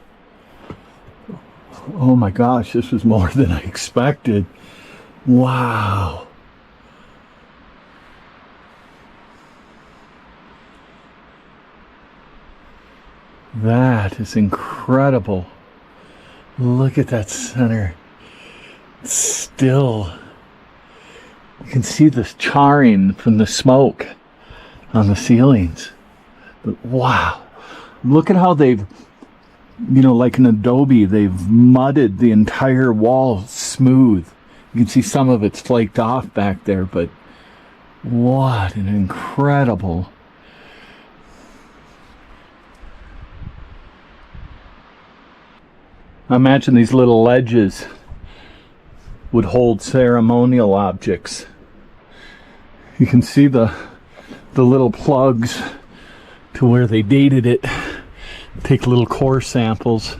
Oh my gosh, this was more than I expected. Wow. That is incredible. Look at that center. It's still. You can see this charring from the smoke on the ceilings. But wow. Look at how they've, like an adobe, they've mudded the entire wall smooth. You can see some of it's flaked off back there, but what an incredible. I imagine these little ledges would hold ceremonial objects. You can see the little plugs to where they dated it. Take little core samples.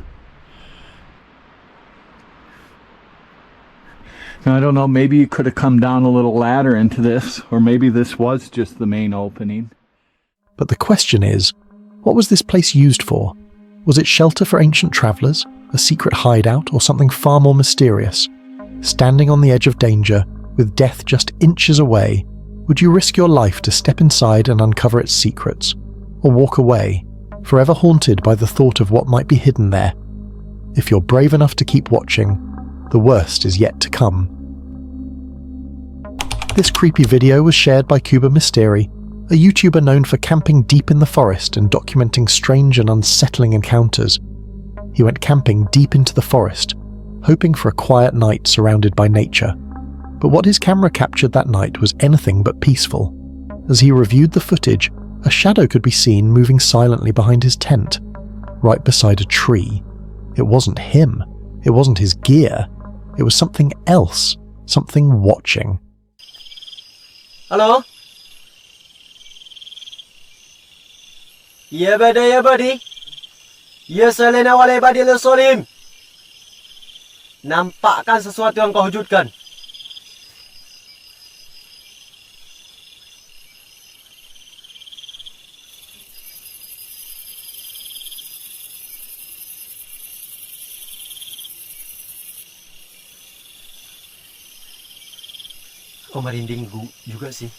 Now, I don't know, maybe you could have come down a little ladder into this, or maybe this was just the main opening. But the question is, what was this place used for? Was it shelter for ancient travelers, a secret hideout, or something far more mysterious? Standing on the edge of danger, with death just inches away, would you risk your life to step inside and uncover its secrets? Or walk away, forever haunted by the thought of what might be hidden there? If you're brave enough to keep watching, the worst is yet to come. This creepy video was shared by Cuba Mysteri, a YouTuber known for camping deep in the forest and documenting strange and unsettling encounters. He went camping deep into the forest, hoping for a quiet night surrounded by nature. But what his camera captured that night was anything but peaceful. As he reviewed the footage, a shadow could be seen moving silently behind his tent, right beside a tree. It wasn't him. It wasn't his gear. It was something else, something watching. Halo? Ya bada ya badi. Ya salena walai badi solim. Nampakkan sesuatu yang kau wujudkan. Kok merinding juga sih.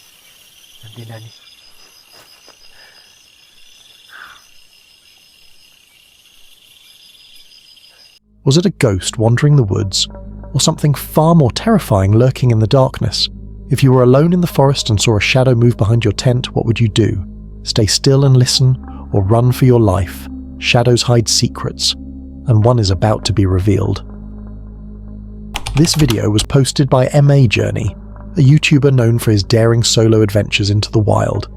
Nanti. Was it a ghost wandering the woods, or something far more terrifying lurking in the darkness? If you were alone in the forest and saw a shadow move behind your tent, what would you do? Stay still and listen, or run for your life? Shadows hide secrets, and one is about to be revealed. This video was posted by MA Journey, a YouTuber known for his daring solo adventures into the wild.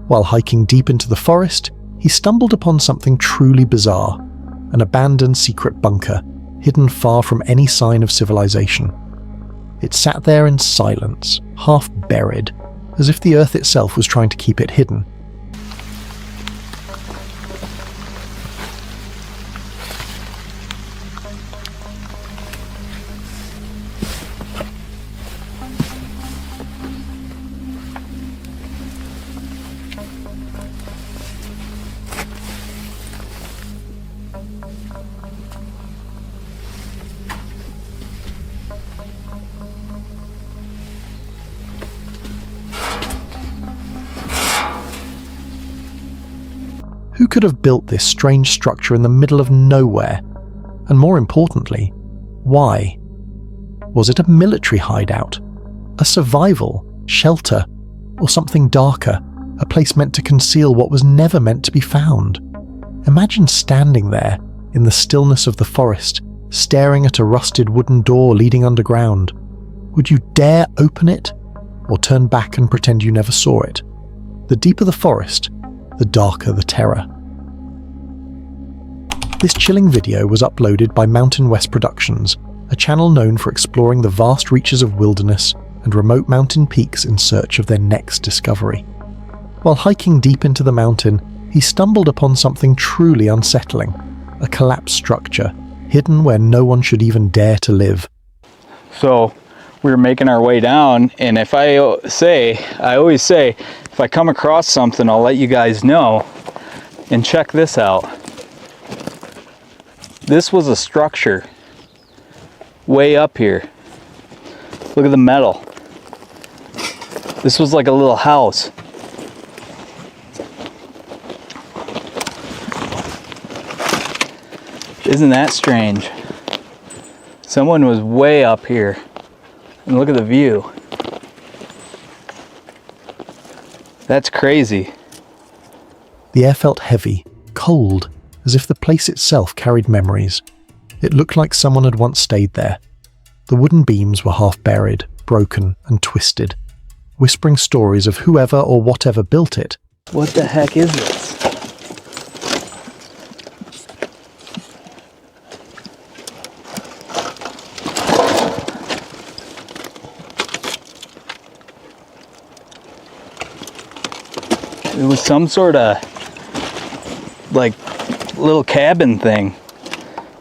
While hiking deep into the forest, he stumbled upon something truly bizarre. An abandoned secret bunker, hidden far from any sign of civilization. It sat there in silence, half buried, as if the earth itself was trying to keep it hidden. Who could have built this strange structure in the middle of nowhere? And more importantly, why? Was it a military hideout? A survival? Shelter? Or something darker? A place meant to conceal what was never meant to be found? Imagine standing there, in the stillness of the forest, staring at a rusted wooden door leading underground. Would you dare open it? Or turn back and pretend you never saw it? The deeper the forest, the darker the terror. This chilling video was uploaded by Mountain West Productions, a channel known for exploring the vast reaches of wilderness and remote mountain peaks in search of their next discovery. While hiking deep into the mountain, he stumbled upon something truly unsettling, a collapsed structure, hidden where no one should even dare to live. So we were making our way down, and I always say, if I come across something, I'll let you guys know. And check this out. This was a structure way up here. Look at the metal. This was like a little house. Isn't that strange? Someone was way up here. And look at the view. That's crazy. The air felt heavy, cold, as if the place itself carried memories. It looked like someone had once stayed there. The wooden beams were half buried, broken and twisted, whispering stories of whoever or whatever built it. What the heck is this? It was some sort of like little cabin thing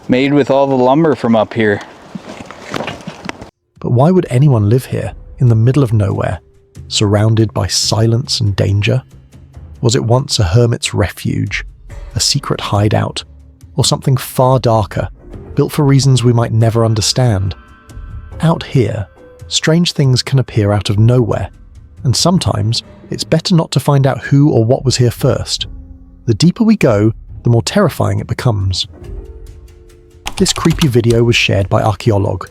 made with all the lumber from up here. But why would anyone live here, in the middle of nowhere, surrounded by silence and danger? Was it once a hermit's refuge, a secret hideout, or something far darker, built for reasons we might never understand? Out here, strange things can appear out of nowhere, and sometimes it's better not to find out who or what was here first. The deeper we go, the more terrifying it becomes. This creepy video was shared by Archaeolog,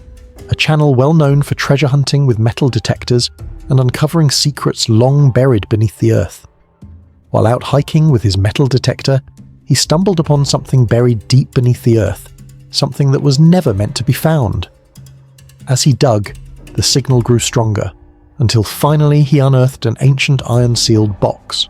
a channel well known for treasure hunting with metal detectors and uncovering secrets long buried beneath the earth. While out hiking with his metal detector, he stumbled upon something buried deep beneath the earth, something that was never meant to be found. As he dug, the signal grew stronger, until finally he unearthed an ancient iron-sealed box.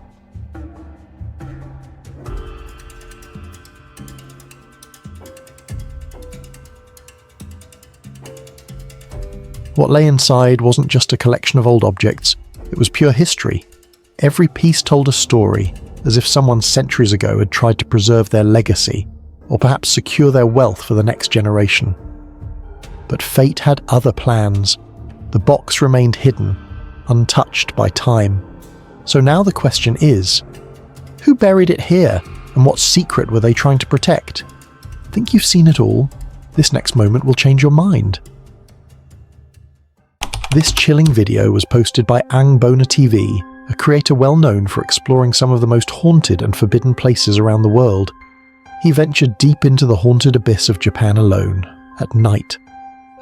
What lay inside wasn't just a collection of old objects, it was pure history. Every piece told a story, as if someone centuries ago had tried to preserve their legacy, or perhaps secure their wealth for the next generation. But fate had other plans. The box remained hidden, untouched by time. So now the question is, who buried it here, and what secret were they trying to protect? Think you've seen it all? This next moment will change your mind. This chilling video was posted by Ang Bona TV, a creator well known for exploring some of the most haunted and forbidden places around the world. He ventured deep into the haunted abyss of Japan alone, at night,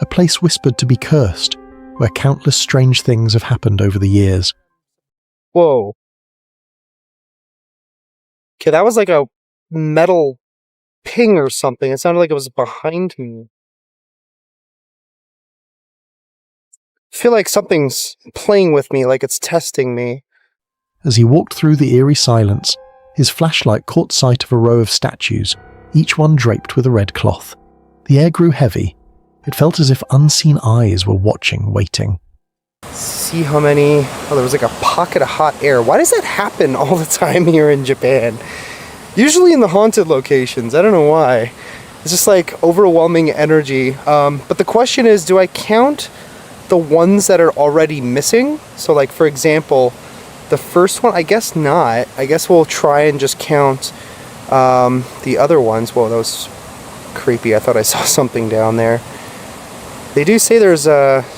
a place whispered to be cursed, where countless strange things have happened over the years. Whoa. Okay, that was like a metal ping or something. It sounded like it was behind me. I feel like something's playing with me, like it's testing me. As he walked through the eerie silence, his flashlight caught sight of a row of statues, each one draped with a red cloth. The air grew heavy. It felt as if unseen eyes were watching, waiting. See how many... Oh, there was like a pocket of hot air. Why does that happen all the time here in Japan? Usually in the haunted locations. I don't know why. It's just like overwhelming energy. But the question is, do I count the ones that are already missing? So like, for example, the first one, I guess not. I guess we'll try and just count the other ones. Whoa, that was creepy. I thought I saw something down there. They do say there's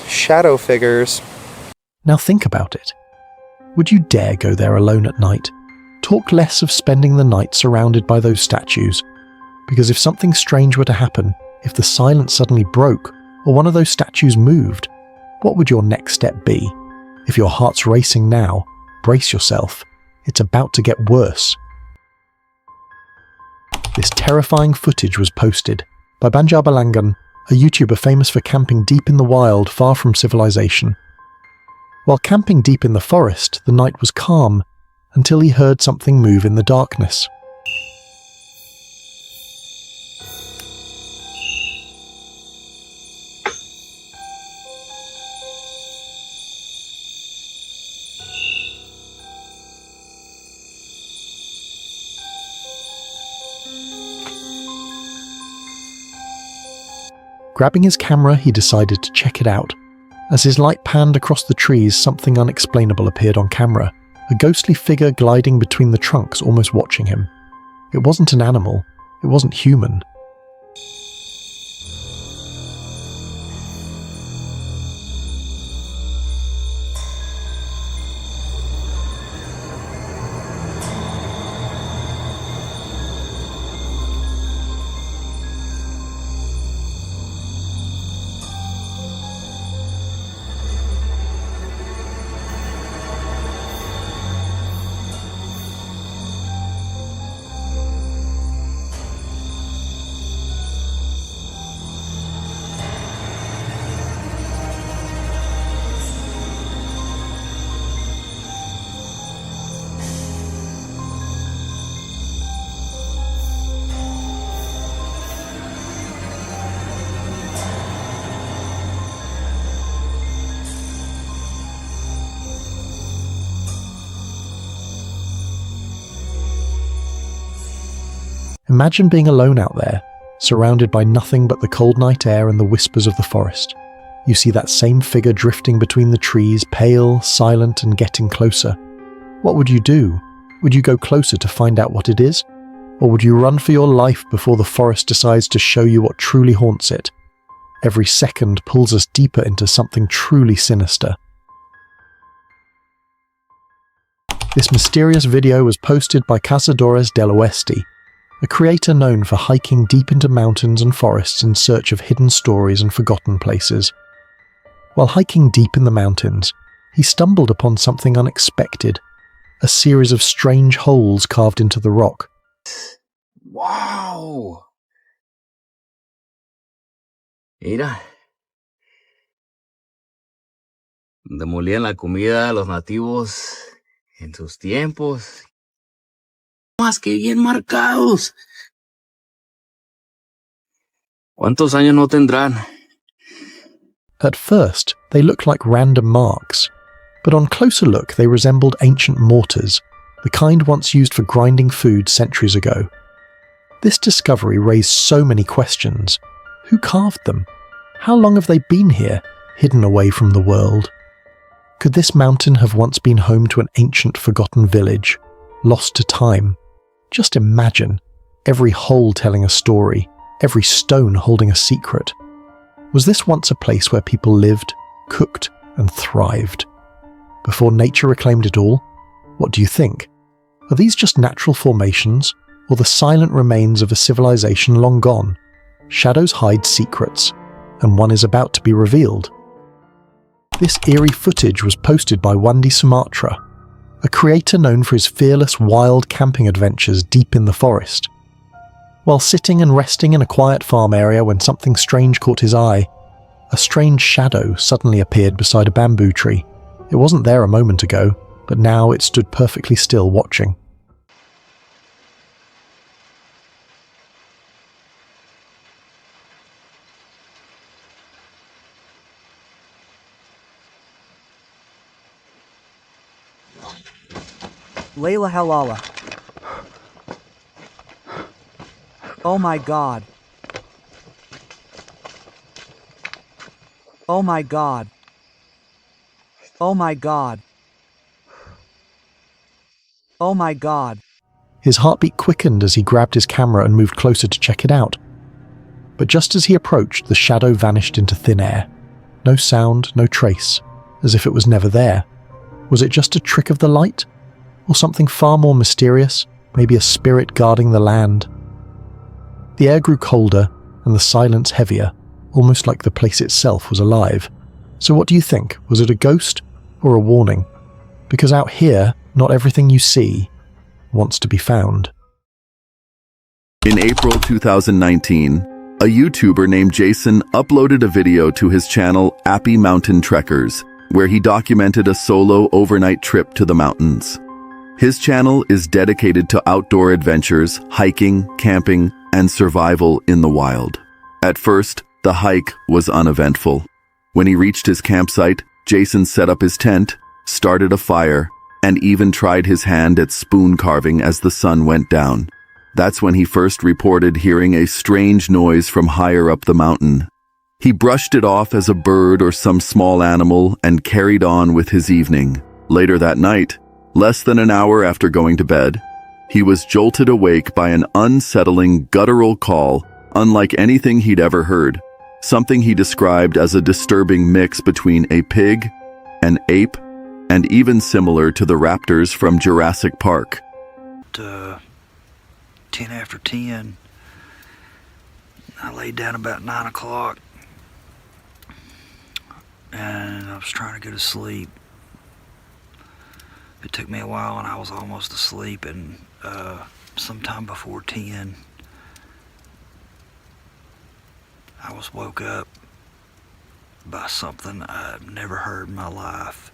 shadow figures. Now think about it. Would you dare go there alone at night? Talk less of spending the night surrounded by those statues. Because if something strange were to happen, if the silence suddenly broke, or one of those statues moved, what would your next step be? If your heart's racing now, brace yourself. It's about to get worse. This terrifying footage was posted by Banjar Balangan, a YouTuber famous for camping deep in the wild far from civilization. While camping deep in the forest, the night was calm, until he heard something move in the darkness. Grabbing his camera, he decided to check it out. As his light panned across the trees, something unexplainable appeared on camera, a ghostly figure gliding between the trunks, almost watching him. It wasn't an animal, it wasn't human. Imagine being alone out there, surrounded by nothing but the cold night air and the whispers of the forest. You see that same figure drifting between the trees, pale, silent, and getting closer. What would you do? Would you go closer to find out what it is? Or would you run for your life before the forest decides to show you what truly haunts it? Every second pulls us deeper into something truly sinister. This mysterious video was posted by Cazadores del Oeste, a creator known for hiking deep into mountains and forests in search of hidden stories and forgotten places. While hiking deep in the mountains, he stumbled upon something unexpected, a series of strange holes carved into the rock. ¡Wow! Mira. Demolían la comida a los nativos en sus tiempos. Más que bien marcados. ¿Cuántos años no tendrán? At first, they looked like random marks, but on closer look they resembled ancient mortars, the kind once used for grinding food centuries ago. This discovery raised so many questions. Who carved them? How long have they been here, hidden away from the world? Could this mountain have once been home to an ancient forgotten village, lost to time? Just imagine, every hole telling a story, every stone holding a secret. Was this once a place where people lived, cooked, and thrived? Before nature reclaimed it all? What do you think? Are these just natural formations, or the silent remains of a civilization long gone? Shadows hide secrets, and one is about to be revealed. This eerie footage was posted by Wandi Sumatra, a creator known for his fearless wild camping adventures deep in the forest. While sitting and resting in a quiet farm area when something strange caught his eye, a strange shadow suddenly appeared beside a bamboo tree. It wasn't there a moment ago, but now it stood perfectly still watching. Layla Halala. Oh my God. Oh my God. Oh my God. Oh my God. His heartbeat quickened as he grabbed his camera and moved closer to check it out. But just as he approached, the shadow vanished into thin air. No sound, no trace, as if it was never there. Was it just a trick of the light? Or something far more mysterious, maybe a spirit guarding the land? The air grew colder and the silence heavier, almost like the place itself was alive. So what do you think? Was it a ghost or a warning? Because out here, not everything you see wants to be found. In April 2019, a YouTuber named Jason uploaded a video to his channel Appy Mountain Trekkers, where he documented a solo overnight trip to the mountains. His channel is dedicated to outdoor adventures, hiking, camping, and survival in the wild. At first, the hike was uneventful. When he reached his campsite, Jason set up his tent, started a fire, and even tried his hand at spoon carving as the sun went down. That's when he first reported hearing a strange noise from higher up the mountain. He brushed it off as a bird or some small animal and carried on with his evening. Later that night, less than an hour after going to bed, he was jolted awake by an unsettling guttural call unlike anything he'd ever heard, something he described as a disturbing mix between a pig, an ape, and even similar to the raptors from Jurassic Park. 10 after 10, I laid down about 9 o'clock, and I was trying to go to sleep. It took me a while and I was almost asleep, and sometime before 10, I was woke up by something I've never heard in my life.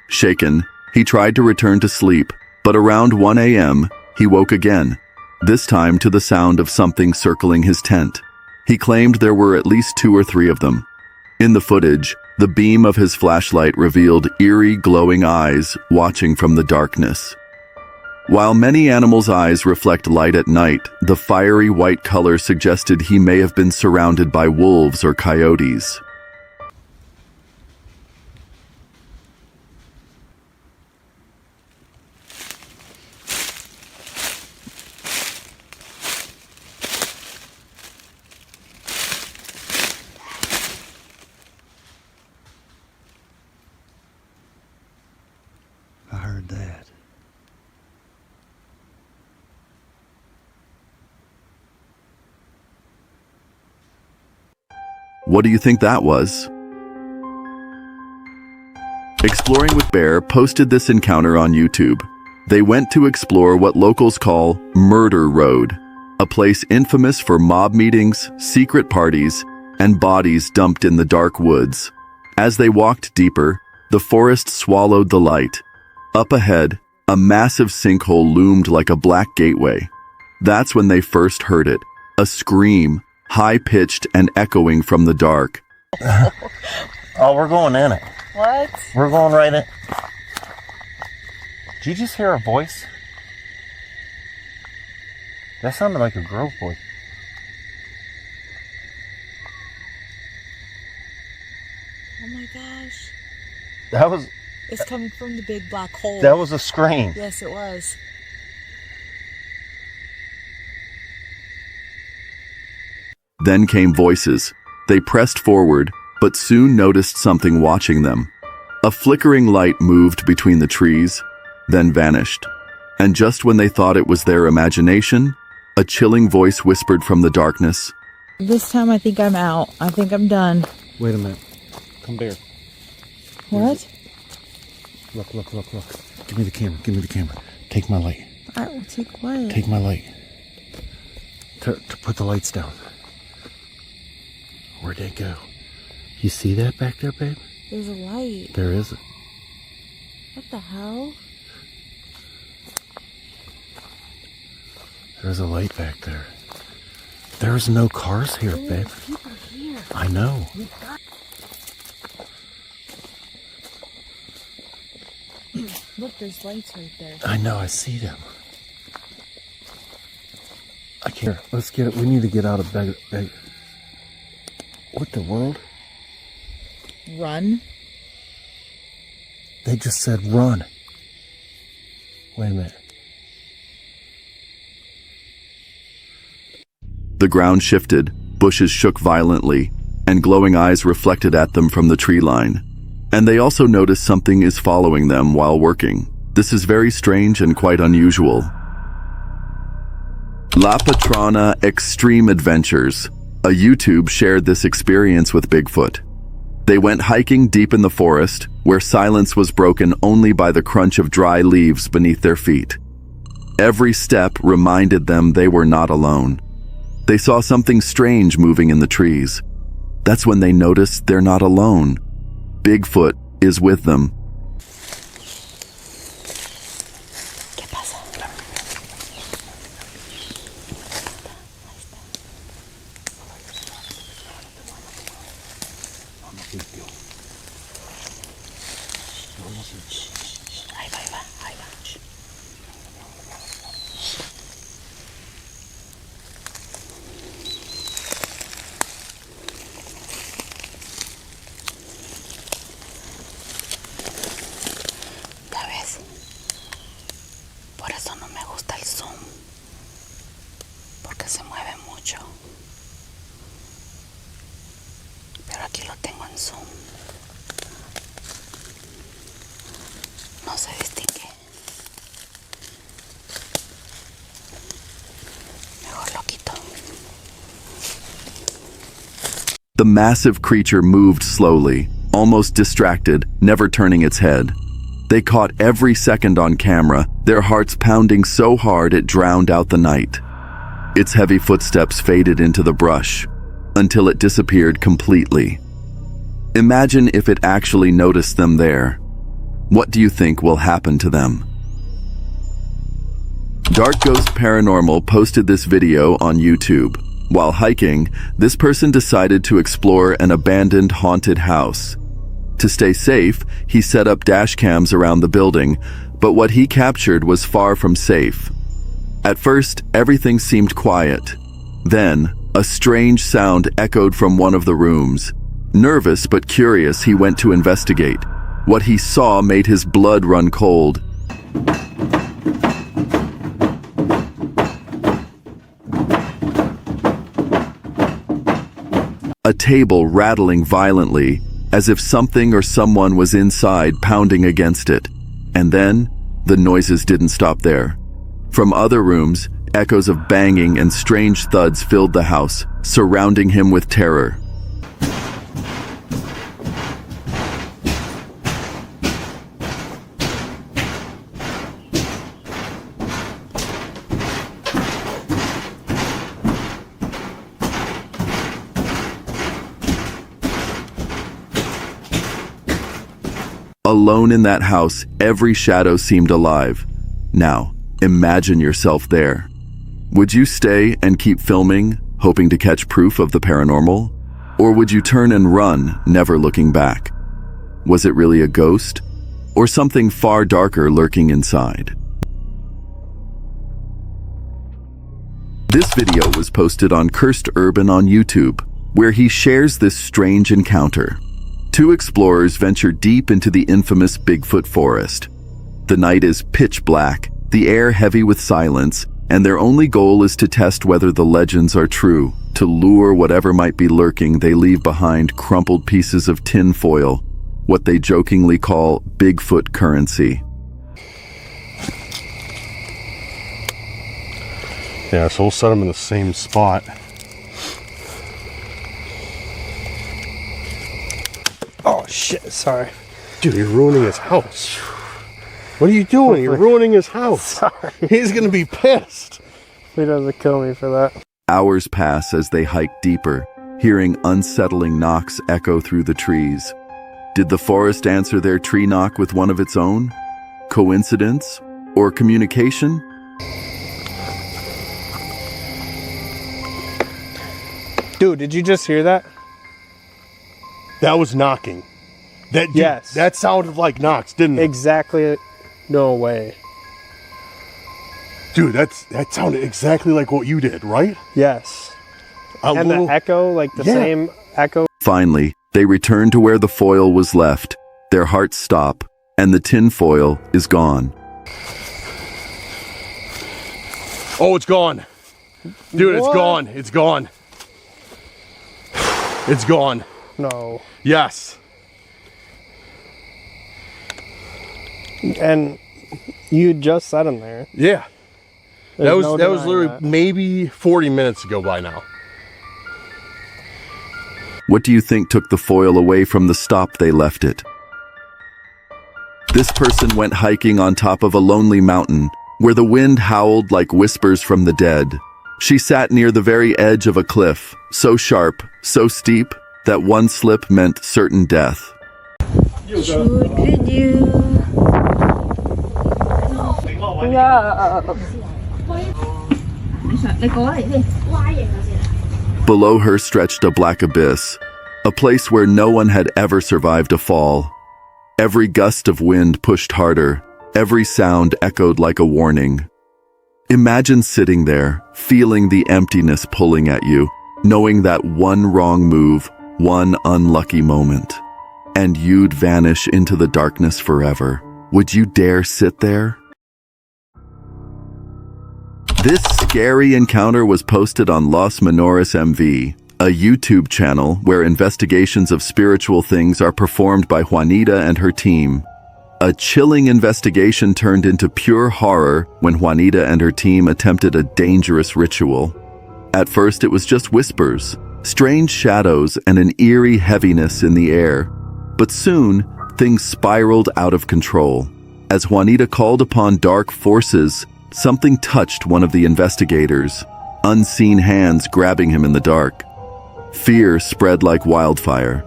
Shaken, he tried to return to sleep, but around 1 a.m., he woke again, this time to the sound of something circling his tent. He claimed there were at least 2 or 3 of them. In the footage, the beam of his flashlight revealed eerie, glowing eyes watching from the darkness. While many animals' eyes reflect light at night, the fiery white color suggested he may have been surrounded by wolves or coyotes. I heard that. What do you think that was? Exploring with Bear posted this encounter on YouTube. They went to explore what locals call Murder Road, a place infamous for mob meetings, secret parties, and bodies dumped in the dark woods. As they walked deeper, the forest swallowed the light. Up ahead, A massive sinkhole loomed like a black gateway. That's when they first heard it. A scream, high-pitched and echoing from the dark. Oh, we're going in it. What? We're going right in. Did you just hear a voice? That sounded like a girl's voice. Oh my gosh. That was... It's coming from the big black hole. That was a scream. Yes, it was. Then came voices. They pressed forward, but soon noticed something watching them. A flickering light moved between the trees, then vanished. And just when they thought it was their imagination, a chilling voice whispered from the darkness. This time I think I'm out. I think I'm done. Wait a minute. Come here. What? Look. Give me the camera. Take my light. I will take what? Take my light. To put the lights down. Where'd they go? You see that back there, babe? There's a light. There is. What the hell? There's a light back there. There's no cars here, babe. People here. I know. Look, there's lights right there. I know, I see them. I can't. Let's get it. We need to get out of bed. What the world? Run. They just said run. Wait a minute. The ground shifted, bushes shook violently, and glowing eyes reflected at them from the tree line. And they also noticed something is following them while working. This is very strange and quite unusual. La Patrona Extreme Adventures, a YouTube, shared this experience with Bigfoot. They went hiking deep in the forest, where silence was broken only by the crunch of dry leaves beneath their feet. Every step reminded them they were not alone. They saw something strange moving in the trees. That's when they noticed they're not alone. Bigfoot is with them. ¿Qué pasa? Ahí va. Ya ves, por eso no me gusta el zoom, porque se mueve mucho. Pero aquí lo tengo en zoom. No se distingue. Mejor lo quito. The massive creature moved slowly, almost distracted, never turning its head. They caught every second on camera, their hearts pounding so hard it drowned out the night. Its heavy footsteps faded into the brush, until it disappeared completely. Imagine if it actually noticed them there. What do you think will happen to them? Dark Ghost Paranormal posted this video on YouTube. While hiking, this person decided to explore an abandoned haunted house. To stay safe, he set up dash cams around the building, but what he captured was far from safe. At first, everything seemed quiet. Then, a strange sound echoed from one of the rooms. Nervous but curious, he went to investigate. What he saw made his blood run cold. A table rattling violently, as if something or someone was inside pounding against it. And then, the noises didn't stop there. From other rooms, echoes of banging and strange thuds filled the house, surrounding him with terror. Alone in that house, every shadow seemed alive. Now, imagine yourself there. Would you stay and keep filming, hoping to catch proof of the paranormal? Or would you turn and run, never looking back? Was it really a ghost? Or something far darker lurking inside? This video was posted on Cursed Urban on YouTube, where he shares this strange encounter. Two explorers venture deep into the infamous Bigfoot forest. The night is pitch black, the air heavy with silence, and their only goal is to test whether the legends are true. To lure whatever might be lurking, they leave behind crumpled pieces of tin foil, what they jokingly call Bigfoot currency. Yeah, so we'll set them in the same spot. Oh shit, sorry. Dude, you're ruining his house. What are you doing? You're ruining his house. Sorry. He's gonna be pissed. He doesn't kill me for that. Hours pass as they hike deeper, hearing unsettling knocks echo through the trees. Did the forest answer their tree knock with one of its own? Coincidence? Or communication? Dude, did you just hear that? That was knocking. That dude, yes. That sounded like knocks, didn't it? Exactly. No way. Dude, that sounded exactly like what you did, right? Yes. And the echo, like the same echo. Finally, they return to where the foil was left. Their hearts stop, and the tin foil is gone. Oh, it's gone. Dude, What? It's gone. It's gone. It's gone. No. Yes. And you just set him there. Yeah. There's that was no literally denying that. maybe 40 minutes ago by now. What do you think took the foil away from the stop they left it? This person went hiking on top of a lonely mountain where the wind howled like whispers from the dead. She sat near the very edge of a cliff, so sharp, so steep, that one slip meant certain death. Below her stretched a black abyss, a place where no one had ever survived a fall. Every gust of wind pushed harder, every sound echoed like a warning. Imagine sitting there, feeling the emptiness pulling at you, knowing that one wrong move, one unlucky moment, and you'd vanish into the darkness forever. Would you dare sit there? This scary encounter was posted on Los Menores MV, a YouTube channel where investigations of spiritual things are performed by Juanita and her team. A chilling investigation turned into pure horror when Juanita and her team attempted a dangerous ritual. At first it was just whispers, strange shadows, and an eerie heaviness in the air. But soon, things spiraled out of control. As Juanita called upon dark forces, something touched one of the investigators, unseen hands grabbing him in the dark. Fear spread like wildfire.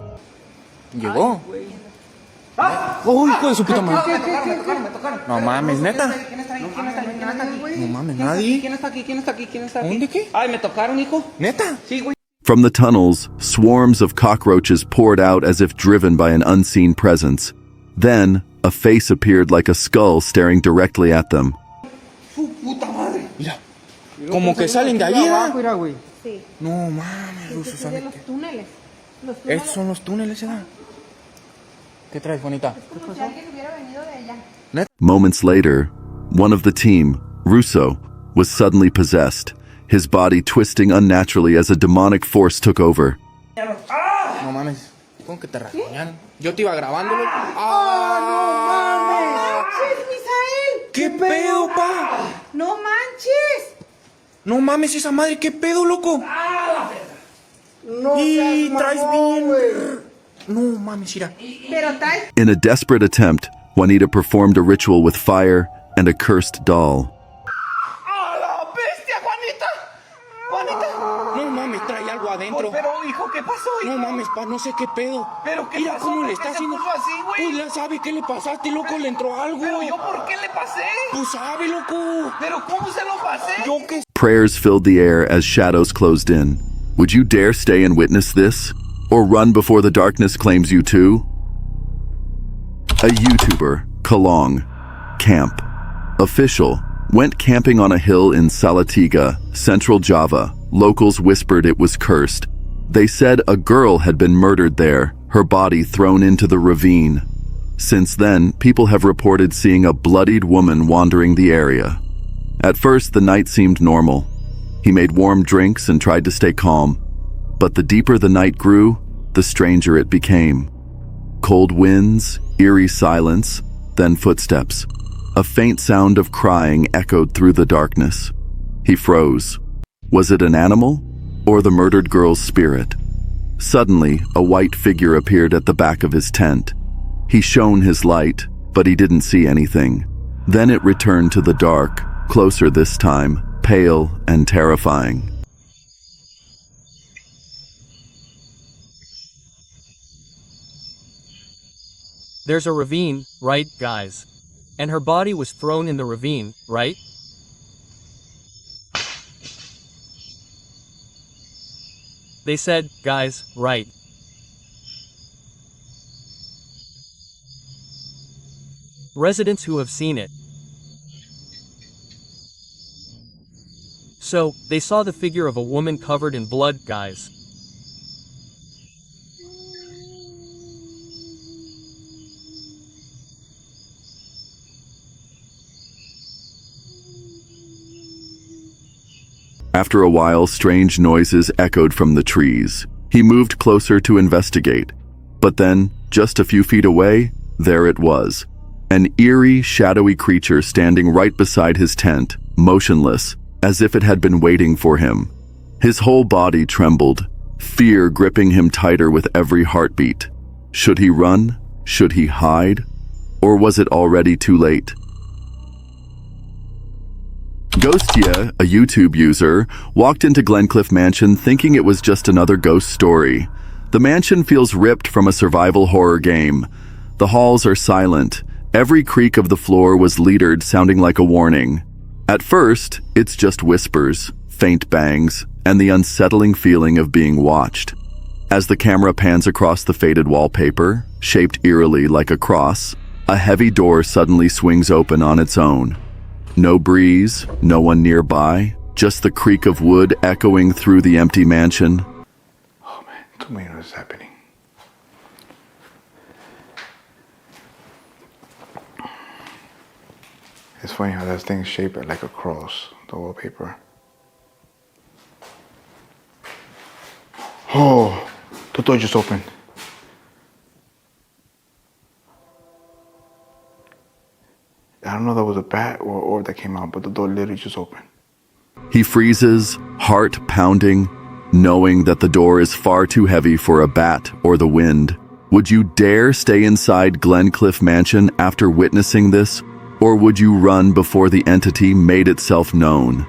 Llegó. ¡Oh, hijo de su puta madre! No mames, neta. No mames, nadie. ¿Quién está aquí? ¿Quién está aquí? ¿Quién está aquí? ¿Dónde qué? Ay, me tocaron, hijo. Neta. Sí, güey. From the tunnels, swarms of cockroaches poured out as if driven by an unseen presence. Then, a face appeared like a skull staring directly at them. Su puta madre. Mira. Como que salen de ahí, ¿verdad? Mira, güey. Sí. No mames, Luz, ¿sabes Los qué? túneles. Estos son los túneles, ¿verdad? ¿Qué traes, bonita? Como si alguien hubiera venido de allá. Moments later, one of the team, Russo, was suddenly possessed, his body twisting unnaturally as a demonic force took over. No mames. ¿Cómo que te rasguñaron? Yo te iba grabándolo. ¡Ah, no manches, Misael! ¿Qué pedo, pa? ¡No manches! No mames, esa madre, ¿qué pedo, loco? No y seas traes mamón, bien. No mames, mira. Pero traes... In a desperate attempt, Juanita performed a ritual with fire and a cursed doll. ¡A la bestia, Juanita! ¡Juanita! No mames, trae algo adentro. Pero, hijo, ¿qué ¿Qué pasó, hijo? No mames, pa, no sé qué pedo. ¿Pero qué Mira pasó? cómo le ¿Por está qué se haciendo. puso así, güey? Pues ya sabe qué le pasaste, loco, le entró algo. ¿Pero yo por qué le pasé? Pues sabe, loco. ¿Pero cómo se lo pasé? Yo qué. Prayers filled the air as shadows closed in. Would you dare stay and witness this? Or run before the darkness claims you too? A YouTuber, Kalong, Camp, official, went camping on a hill in Salatiga, Central Java. Locals whispered it was cursed. They said a girl had been murdered there, her body thrown into the ravine. Since then, people have reported seeing a bloodied woman wandering the area. At first, the night seemed normal. He made warm drinks and tried to stay calm. But the deeper the night grew, the stranger it became. Cold winds, eerie silence, then footsteps. A faint sound of crying echoed through the darkness. He froze. Was it an animal or the murdered girl's spirit? Suddenly, a white figure appeared at the back of his tent. He shone his light, but he didn't see anything. Then it returned to the dark, closer this time, pale and terrifying. There's a ravine, right, guys? And her body was thrown in the ravine, right? They said, guys, right. Residents who have seen it. So, they saw the figure of a woman covered in blood, guys. After a while, strange noises echoed from the trees. He moved closer to investigate. But then, just a few feet away, there it was. An eerie, shadowy creature standing right beside his tent, motionless, as if it had been waiting for him. His whole body trembled, fear gripping him tighter with every heartbeat. Should he run? Should he hide? Or was it already too late? Ghostia, a YouTube user, walked into Glencliff Mansion thinking it was just another ghost story. The mansion feels ripped from a survival horror game. The halls are silent. Every creak of the floor was leadered, sounding like a warning. At first, it's just whispers, faint bangs, and the unsettling feeling of being watched. As the camera pans across the faded wallpaper, shaped eerily like a cross, a heavy door suddenly swings open on its own. No breeze, no one nearby, just the creak of wood echoing through the empty mansion. Oh man, too many what is happening. It's funny how that thing's shaped like a cross, the wallpaper. Oh, the door just opened. I don't know if that was a bat or orb that came out, but the door literally just opened. He freezes, heart pounding, knowing that the door is far too heavy for a bat or the wind. Would you dare stay inside Glencliff Mansion after witnessing this? Or would you run before the entity made itself known?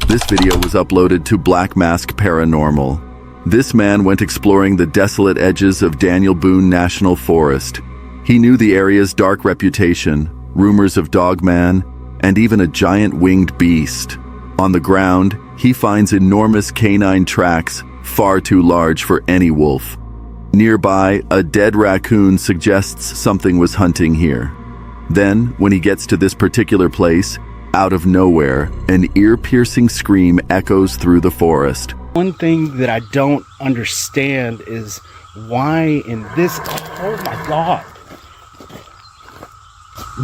This video was uploaded to Black Mask Paranormal. This man went exploring the desolate edges of Daniel Boone National Forest. He knew the area's dark reputation, rumors of Dogman, and even a giant winged beast. On the ground, he finds enormous canine tracks, far too large for any wolf. Nearby, a dead raccoon suggests something was hunting here. Then, when he gets to this particular place, out of nowhere, an ear-piercing scream echoes through the forest. One thing that I don't understand is why in this... Oh my God.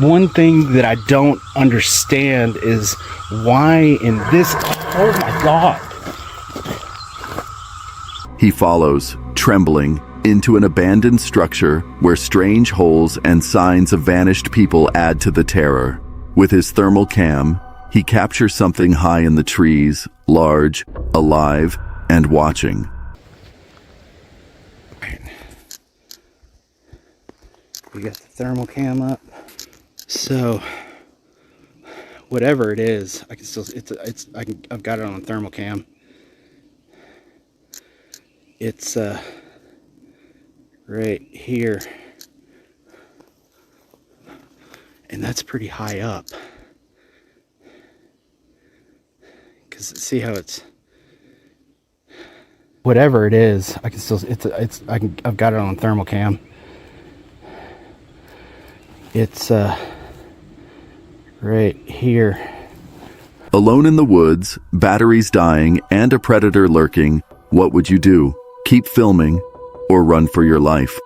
One thing that I don't understand is why in this... Oh my God. He follows, trembling, into an abandoned structure where strange holes and signs of vanished people add to the terror. With his thermal cam, he captures something high in the trees, large, alive, and watching. We got the thermal cam up. So, whatever it is, I can still, I've got it on thermal cam. It's right here. And that's pretty high up. Because see how it's, whatever it is, I can still, I've got it on thermal cam. It's right here. Alone in the woods, batteries dying, and a predator lurking, what would you do? Keep filming or run for your life?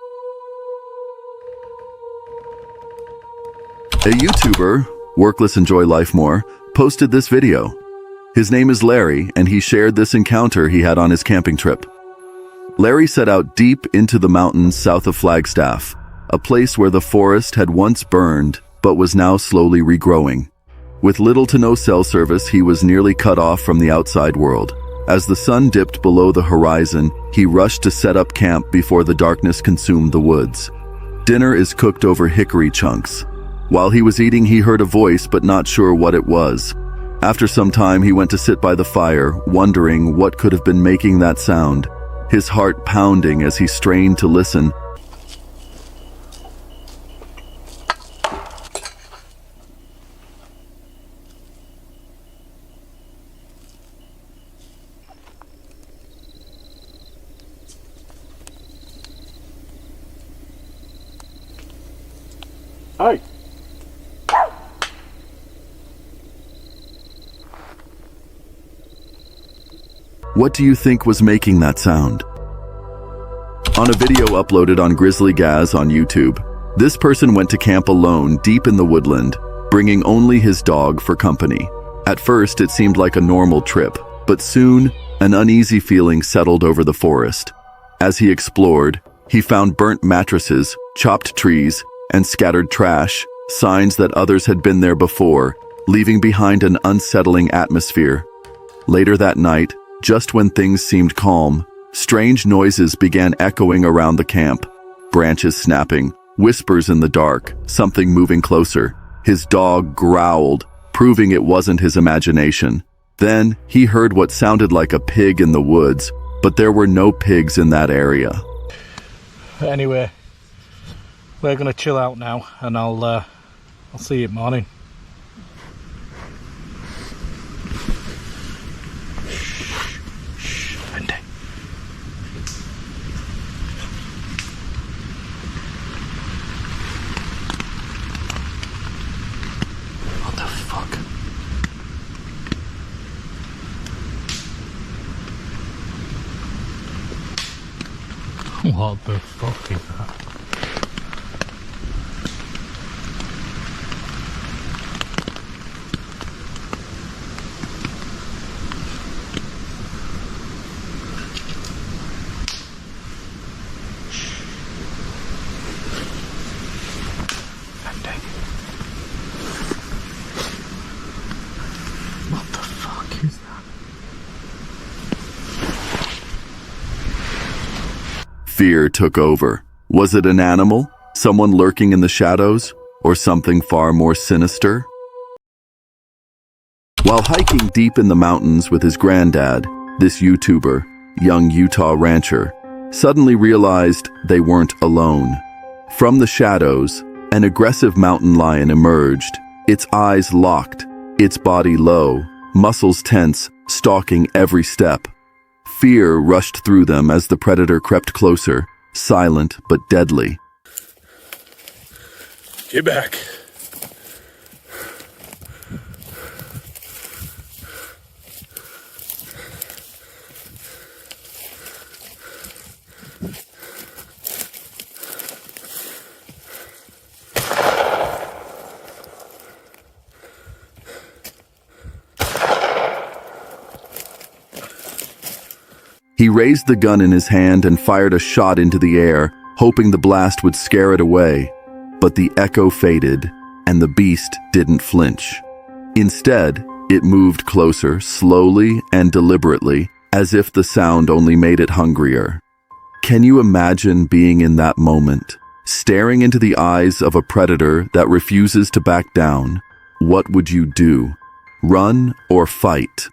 A YouTuber, Workless Enjoy Life More, posted this video. His name is Larry, and he shared this encounter he had on his camping trip. Larry set out deep into the mountains south of Flagstaff, a place where the forest had once burned but was now slowly regrowing. With little to no cell service, he was nearly cut off from the outside world. As the sun dipped below the horizon, he rushed to set up camp before the darkness consumed the woods. Dinner is cooked over hickory chunks. While he was eating, he heard a voice, but not sure what it was. After some time, he went to sit by the fire, wondering what could have been making that sound, his heart pounding as he strained to listen. Hey! What do you think was making that sound? On a video uploaded on Grizzly Gaz on YouTube, this person went to camp alone deep in the woodland, bringing only his dog for company. At first, it seemed like a normal trip, but soon, an uneasy feeling settled over the forest. As he explored, he found burnt mattresses, chopped trees, and scattered trash, signs that others had been there before, leaving behind an unsettling atmosphere. Later that night, just when things seemed calm, strange noises began echoing around the camp. Branches snapping, whispers in the dark, something moving closer. His dog growled, proving it wasn't his imagination. Then, he heard what sounded like a pig in the woods, but there were no pigs in that area. Anyway, we're gonna chill out now, and I'll see you in the morning. What the fuck? What the fuck is that? What the fuck is that? Fear took over. Was it an animal, someone lurking in the shadows, or something far more sinister? While hiking deep in the mountains with his granddad, this YouTuber, young Utah rancher, suddenly realized they weren't alone. From the shadows, an aggressive mountain lion emerged, its eyes locked, its body low, muscles tense, stalking every step. Fear rushed through them as the predator crept closer, silent but deadly. Get back. He raised the gun in his hand and fired a shot into the air, hoping the blast would scare it away. But the echo faded, and the beast didn't flinch. Instead, it moved closer, slowly and deliberately, as if the sound only made it hungrier. Can you imagine being in that moment, staring into the eyes of a predator that refuses to back down? What would you do? Run or fight?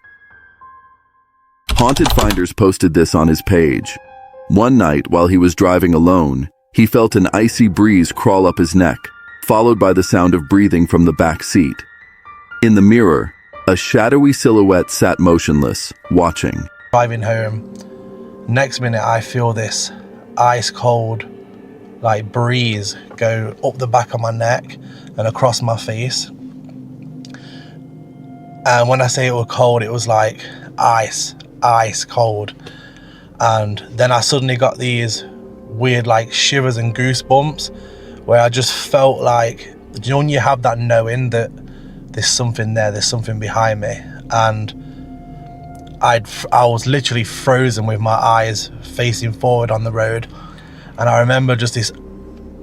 Haunted Finders posted this on his page. One night, while he was driving alone, he felt an icy breeze crawl up his neck, followed by the sound of breathing from the back seat. In the mirror, a shadowy silhouette sat motionless, watching. Driving home, next minute I feel this ice cold like breeze go up the back of my neck and across my face. And when I say it was cold, it was like ice cold. And then I suddenly got these weird like shivers and goosebumps where I just felt like, you know, when you have that knowing that there's something there, there's something behind me. And I was literally frozen with my eyes facing forward on the road. And I remember just this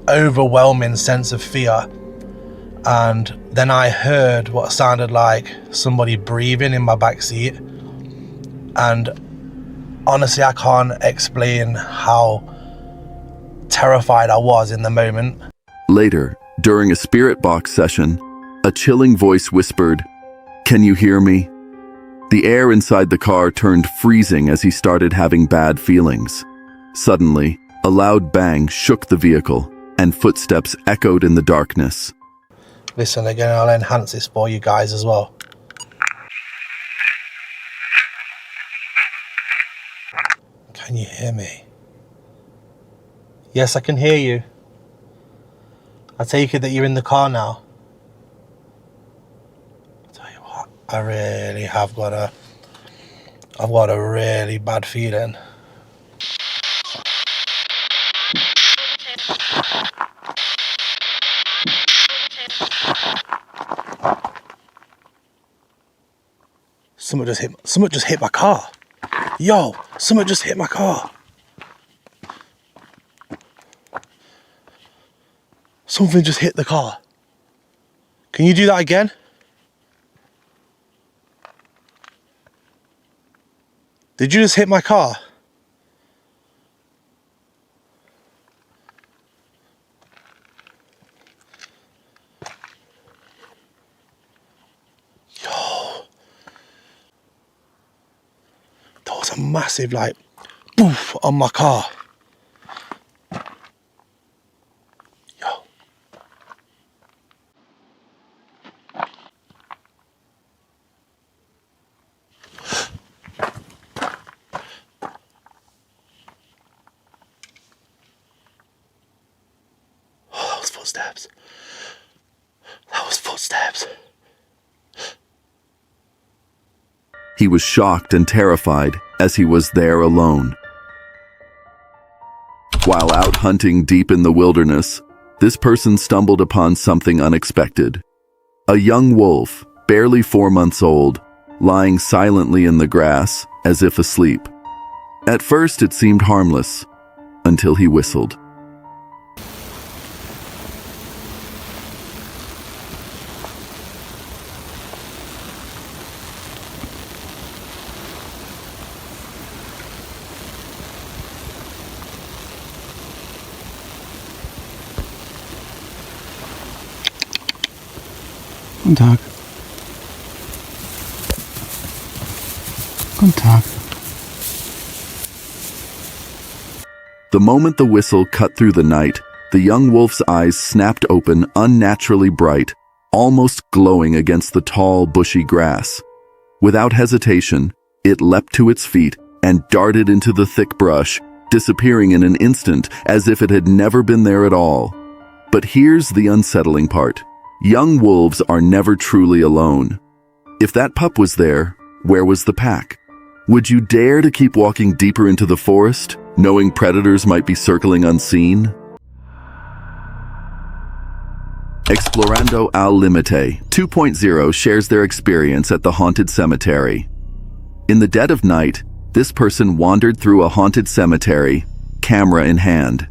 overwhelming sense of fear. And then I heard what sounded like somebody breathing in my back seat. And honestly, I can't explain how terrified I was in the moment. Later, during a spirit box session, a chilling voice whispered, "Can you hear me?" The air inside the car turned freezing as he started having bad feelings. Suddenly, a loud bang shook the vehicle, and footsteps echoed in the darkness. Listen again, I'll enhance this for you guys as well. Can you hear me? Yes, I can hear you. I take it that you're in the car now. I'll tell you what, I really have I've got a really bad feeling. Someone just hit my car. Yo, someone just hit my car. Something just hit the car. Can you do that again? Did you just hit my car? Yo. That was a massive like boof on my car. Footsteps. That was footsteps. He was shocked and terrified as he was there alone. While out hunting deep in the wilderness, this person stumbled upon something unexpected. A young wolf, barely 4 months old, lying silently in the grass as if asleep. At first it seemed harmless, until he whistled. Guten Tag. Guten Tag. The moment the whistle cut through the night, the young wolf's eyes snapped open, unnaturally bright, almost glowing against the tall, bushy grass. Without hesitation, it leapt to its feet and darted into the thick brush, disappearing in an instant as if it had never been there at all. But here's the unsettling part. Young wolves are never truly alone. If that pup was there, where was the pack? Would you dare to keep walking deeper into the forest, knowing predators might be circling unseen? Explorando al Limite 2.0 shares their experience at the haunted cemetery. In the dead of night, this person wandered through a haunted cemetery, camera in hand.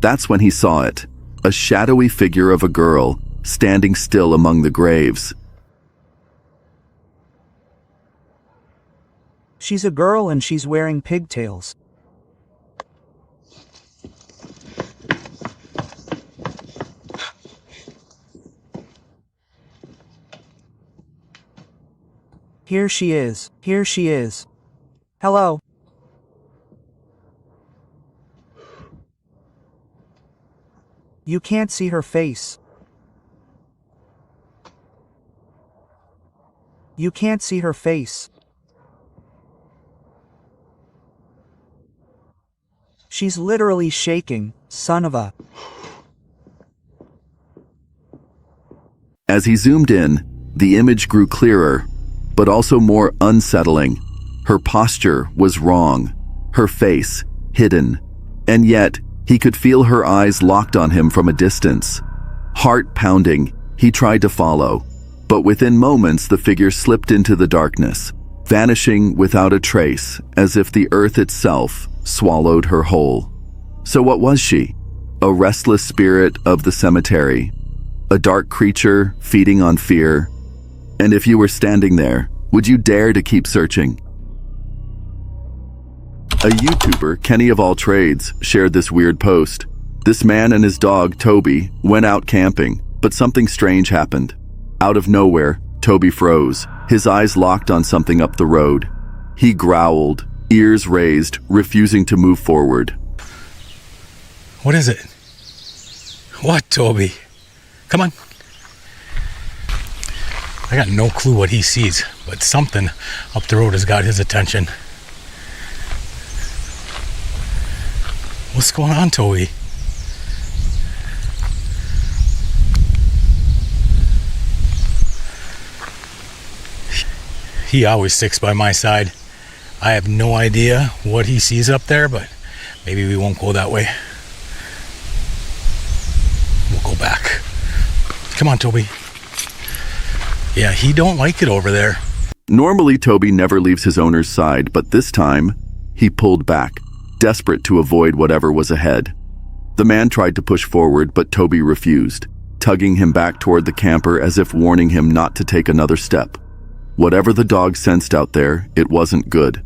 That's when he saw it, a shadowy figure of a girl, standing still among the graves. She's a girl and she's wearing pigtails. Here she is. Here she is. Hello. You can't see her face. You can't see her face. She's literally shaking, son of a... As he zoomed in, the image grew clearer, but also more unsettling. Her posture was wrong, her face hidden, and yet he could feel her eyes locked on him from a distance. Heart pounding, he tried to follow, but within moments the figure slipped into the darkness, vanishing without a trace, as if the earth itself swallowed her whole. So what was she? A restless spirit of the cemetery? A dark creature feeding on fear? And if you were standing there, would you dare to keep searching? A YouTuber, Kenny of all trades, shared this weird post. This man and his dog, Toby, went out camping, but something strange happened. Out of nowhere, Toby froze, his eyes locked on something up the road. He growled, ears raised, refusing to move forward. What is it? What, Toby? Come on. I got no clue what he sees, but something up the road has got his attention. What's going on, Toby? He always sticks by my side. I have no idea what he sees up there, but maybe we won't go that way. We'll go back. Come on, Toby. Yeah, he don't like it over there. Normally, Toby never leaves his owner's side, but this time, he pulled back, desperate to avoid whatever was ahead. The man tried to push forward, but Toby refused, tugging him back toward the camper as if warning him not to take another step. Whatever the dog sensed out there, it wasn't good.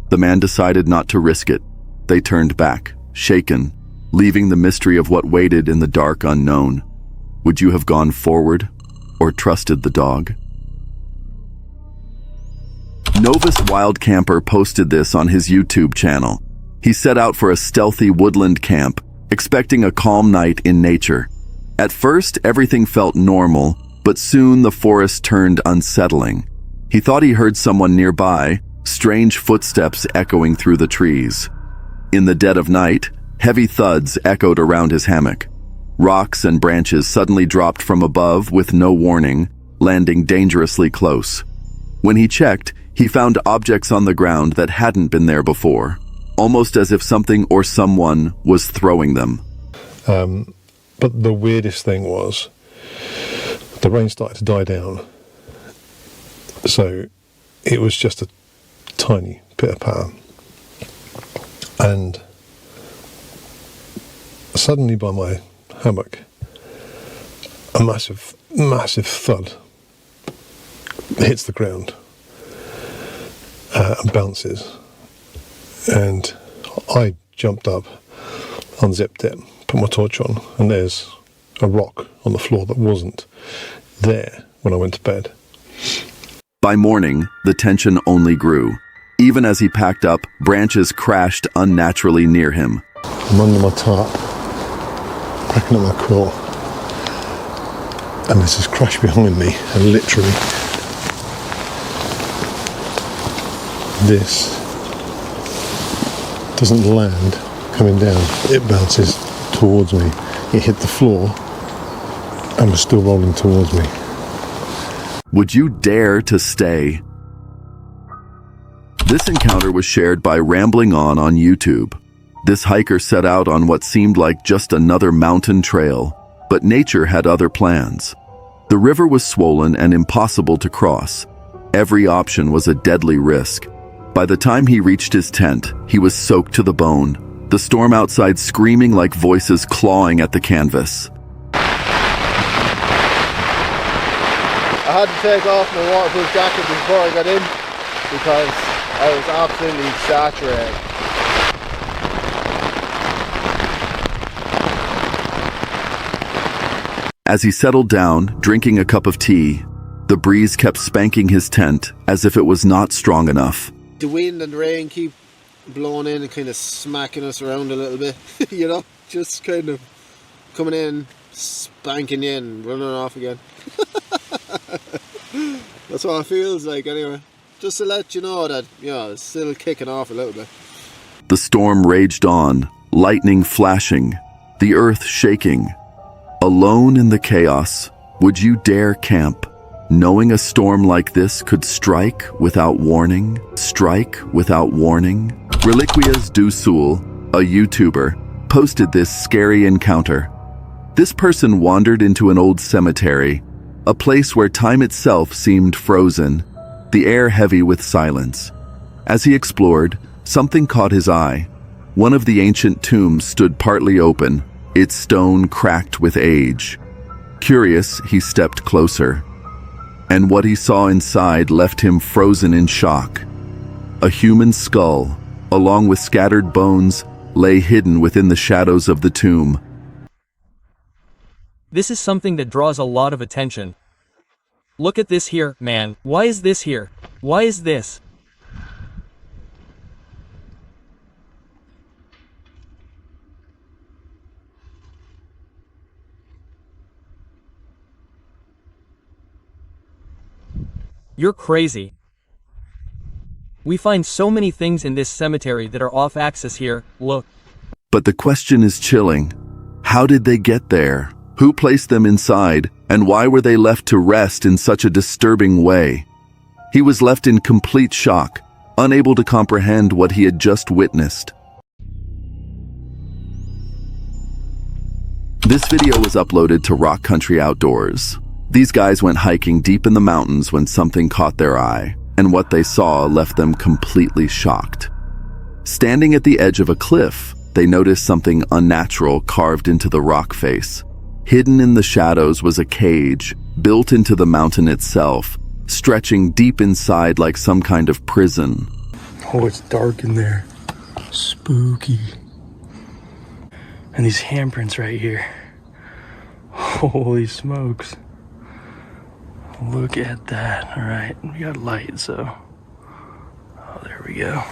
The man decided not to risk it. They turned back, shaken, leaving the mystery of what waited in the dark unknown. Would you have gone forward or trusted the dog? Novus Wild Camper posted this on his YouTube channel. He set out for a stealthy woodland camp, expecting a calm night in nature. At first, everything felt normal, but soon the forest turned unsettling. He thought he heard someone nearby, strange footsteps echoing through the trees. In the dead of night, heavy thuds echoed around his hammock. Rocks and branches suddenly dropped from above with no warning, landing dangerously close. When he checked, he found objects on the ground that hadn't been there before, almost as if something or someone was throwing them. But the weirdest thing was, the rain started to die down. So it was just a tiny pitter-patter. And suddenly by my hammock, a massive, massive thud hits the ground and bounces. And I jumped up, unzipped it, put my torch on, and there's a rock on the floor that wasn't there when I went to bed. By morning, the tension only grew. Even as he packed up, branches crashed unnaturally near him. I'm under my tarp, packing up my quilt, and this has crashed behind me, and literally this doesn't land coming down, it bounces towards me. It hit the floor and was still rolling towards me. Would you dare to stay? This encounter was shared by Rambling On YouTube. This hiker set out on what seemed like just another mountain trail, but nature had other plans. The river was swollen and impossible to cross. Every option was a deadly risk. By the time he reached his tent, he was soaked to the bone, the storm outside screaming like voices clawing at the canvas. I had to take off my waterproof jacket before I got in because I was absolutely saturated. As he settled down, drinking a cup of tea, the breeze kept spanking his tent as if it was not strong enough. The wind and the rain keep blowing in and kind of smacking us around a little bit, you know, just kind of coming in, spanking you and running off again. That's what it feels like anyway. Just to let you know that, you know, it's still kicking off a little bit. The storm raged on, lightning flashing, the earth shaking. Alone in the chaos, would you dare camp, knowing a storm like this could strike without warning? Strike without warning? Reliquias du Sul, a YouTuber, posted this scary encounter. This person wandered into an old cemetery, a place where time itself seemed frozen, the air heavy with silence. As he explored, something caught his eye. One of the ancient tombs stood partly open, its stone cracked with age. Curious, he stepped closer, and what he saw inside left him frozen in shock. A human skull, along with scattered bones, lay hidden within the shadows of the tomb. This is something that draws a lot of attention. Look at this here, man. Why is this here? Why is this? You're crazy. We find so many things in this cemetery that are off-axis here, look. But the question is chilling. How did they get there? Who placed them inside, and why were they left to rest in such a disturbing way? He was left in complete shock, unable to comprehend what he had just witnessed. This video was uploaded to Rock Country Outdoors. These guys went hiking deep in the mountains when something caught their eye, and what they saw left them completely shocked. Standing at the edge of a cliff, they noticed something unnatural carved into the rock face. Hidden in the shadows was a cage, built into the mountain itself, stretching deep inside like some kind of prison. Oh, it's dark in there. Spooky. And these handprints right here. Holy smokes. Look at that. All right, we got light, so. Oh, there we go.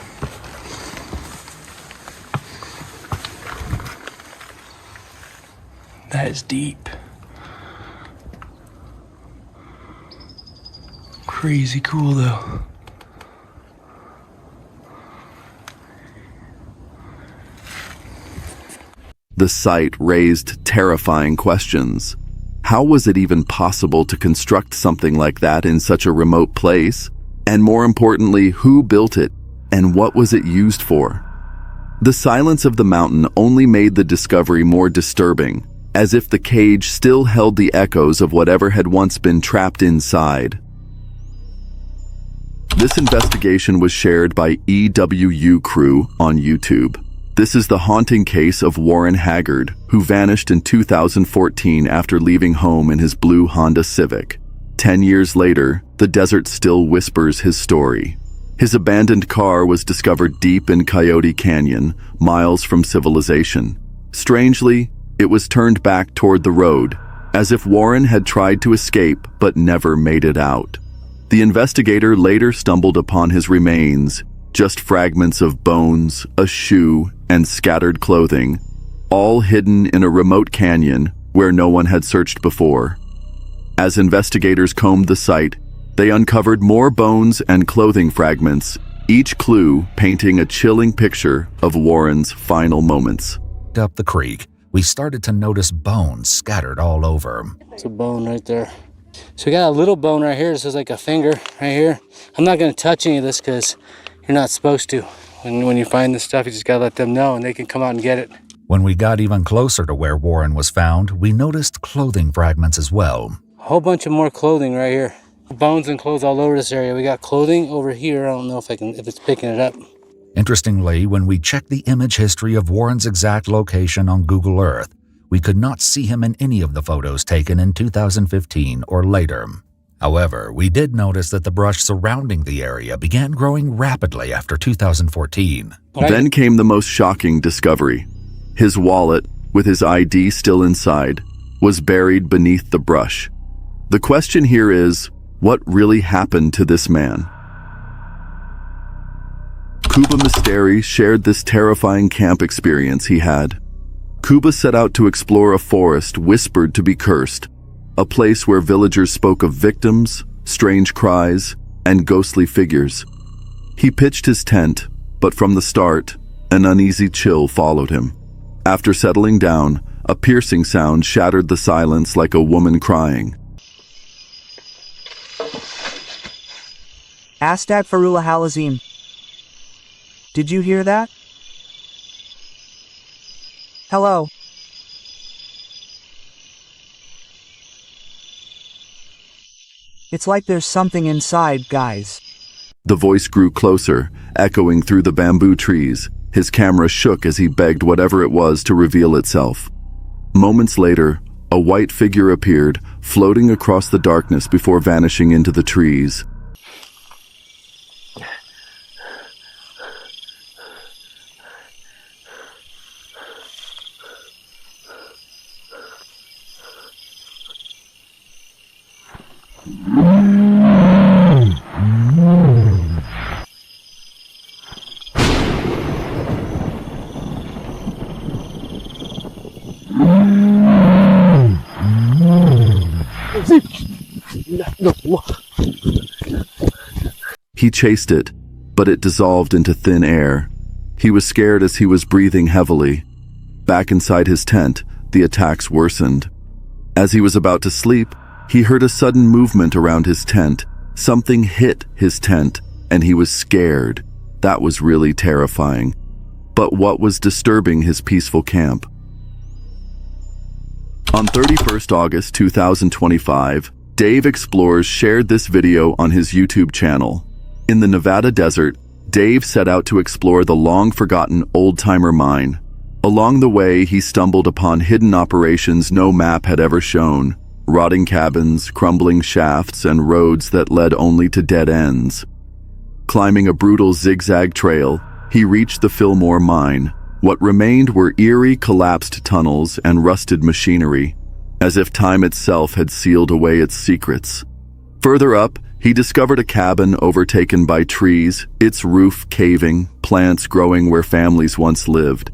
That is deep. Crazy cool though. The sight raised terrifying questions. How was it even possible to construct something like that in such a remote place? And more importantly, who built it and what was it used for? The silence of the mountain only made the discovery more disturbing, as if the cage still held the echoes of whatever had once been trapped inside. This investigation was shared by EWU Crew on YouTube. This is the haunting case of Warren Haggard, who vanished in 2014 after leaving home in his blue Honda Civic. 10 years later, the desert still whispers his story. His abandoned car was discovered deep in Coyote Canyon, miles from civilization. Strangely, it was turned back toward the road, as if Warren had tried to escape but never made it out. The investigator later stumbled upon his remains, just fragments of bones, a shoe, and scattered clothing, all hidden in a remote canyon where no one had searched before. As investigators combed the site, they uncovered more bones and clothing fragments, each clue painting a chilling picture of Warren's final moments. Up the creek, we started to notice bones scattered all over. It's a bone right there. So we got a little bone right here. This is like a finger right here. I'm not going to touch any of this because you're not supposed to. When you find this stuff, you just got to let them know and they can come out and get it. When we got even closer to where Warren was found, we noticed clothing fragments as well. A whole bunch of more clothing right here. Bones and clothes all over this area. We got clothing over here. I don't know if it's picking it up. Interestingly, when we checked the image history of Warren's exact location on Google Earth, we could not see him in any of the photos taken in 2015 or later. However, we did notice that the brush surrounding the area began growing rapidly after 2014. Then came the most shocking discovery. His wallet, with his ID still inside, was buried beneath the brush. The question here is, what really happened to this man? Cuba Mysteri shared this terrifying camp experience he had. Kuba set out to explore a forest whispered to be cursed, a place where villagers spoke of victims, strange cries, and ghostly figures. He pitched his tent, but from the start, an uneasy chill followed him. After settling down, a piercing sound shattered the silence like a woman crying. Astad Farula Halazim. Did you hear that? Hello. It's like there's something inside, guys. The voice grew closer, echoing through the bamboo trees. His camera shook as he begged whatever it was to reveal itself. Moments later, a white figure appeared, floating across the darkness before vanishing into the trees. He chased it, but it dissolved into thin air. He was scared as he was breathing heavily. Back inside his tent, the attacks worsened. As he was about to sleep, he heard a sudden movement around his tent. Something hit his tent, and he was scared. That was really terrifying. But what was disturbing his peaceful camp? On 31st August 2025, Dave Explores shared this video on his YouTube channel. In the Nevada desert, Dave set out to explore the long-forgotten old-timer mine. Along the way, he stumbled upon hidden operations no map had ever shown, rotting cabins, crumbling shafts, and roads that led only to dead ends. Climbing a brutal zigzag trail, he reached the Fillmore mine. What remained were eerie, collapsed tunnels and rusted machinery, as if time itself had sealed away its secrets. Further up, he discovered a cabin overtaken by trees, its roof caving, plants growing where families once lived.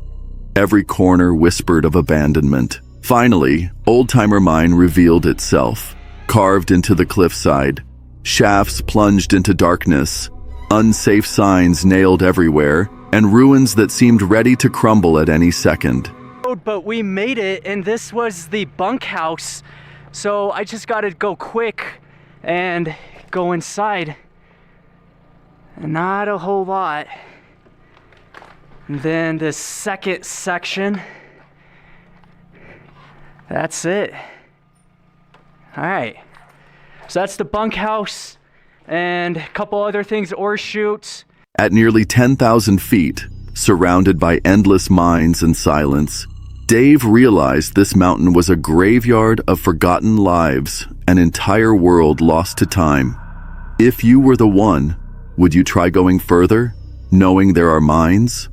Every corner whispered of abandonment. Finally, Old-Timer Mine revealed itself, carved into the cliffside. Shafts plunged into darkness, unsafe signs nailed everywhere, and ruins that seemed ready to crumble at any second. But we made it, and this was the bunkhouse, so I just gotta go quick and go inside. Not a whole lot. And then this second section, that's it. All right, so that's the bunkhouse and a couple other things, ore chutes. At nearly 10,000 feet, surrounded by endless mines and silence, Dave realized this mountain was a graveyard of forgotten lives, an entire world lost to time. If you were the one, would you try going further, knowing there are mines,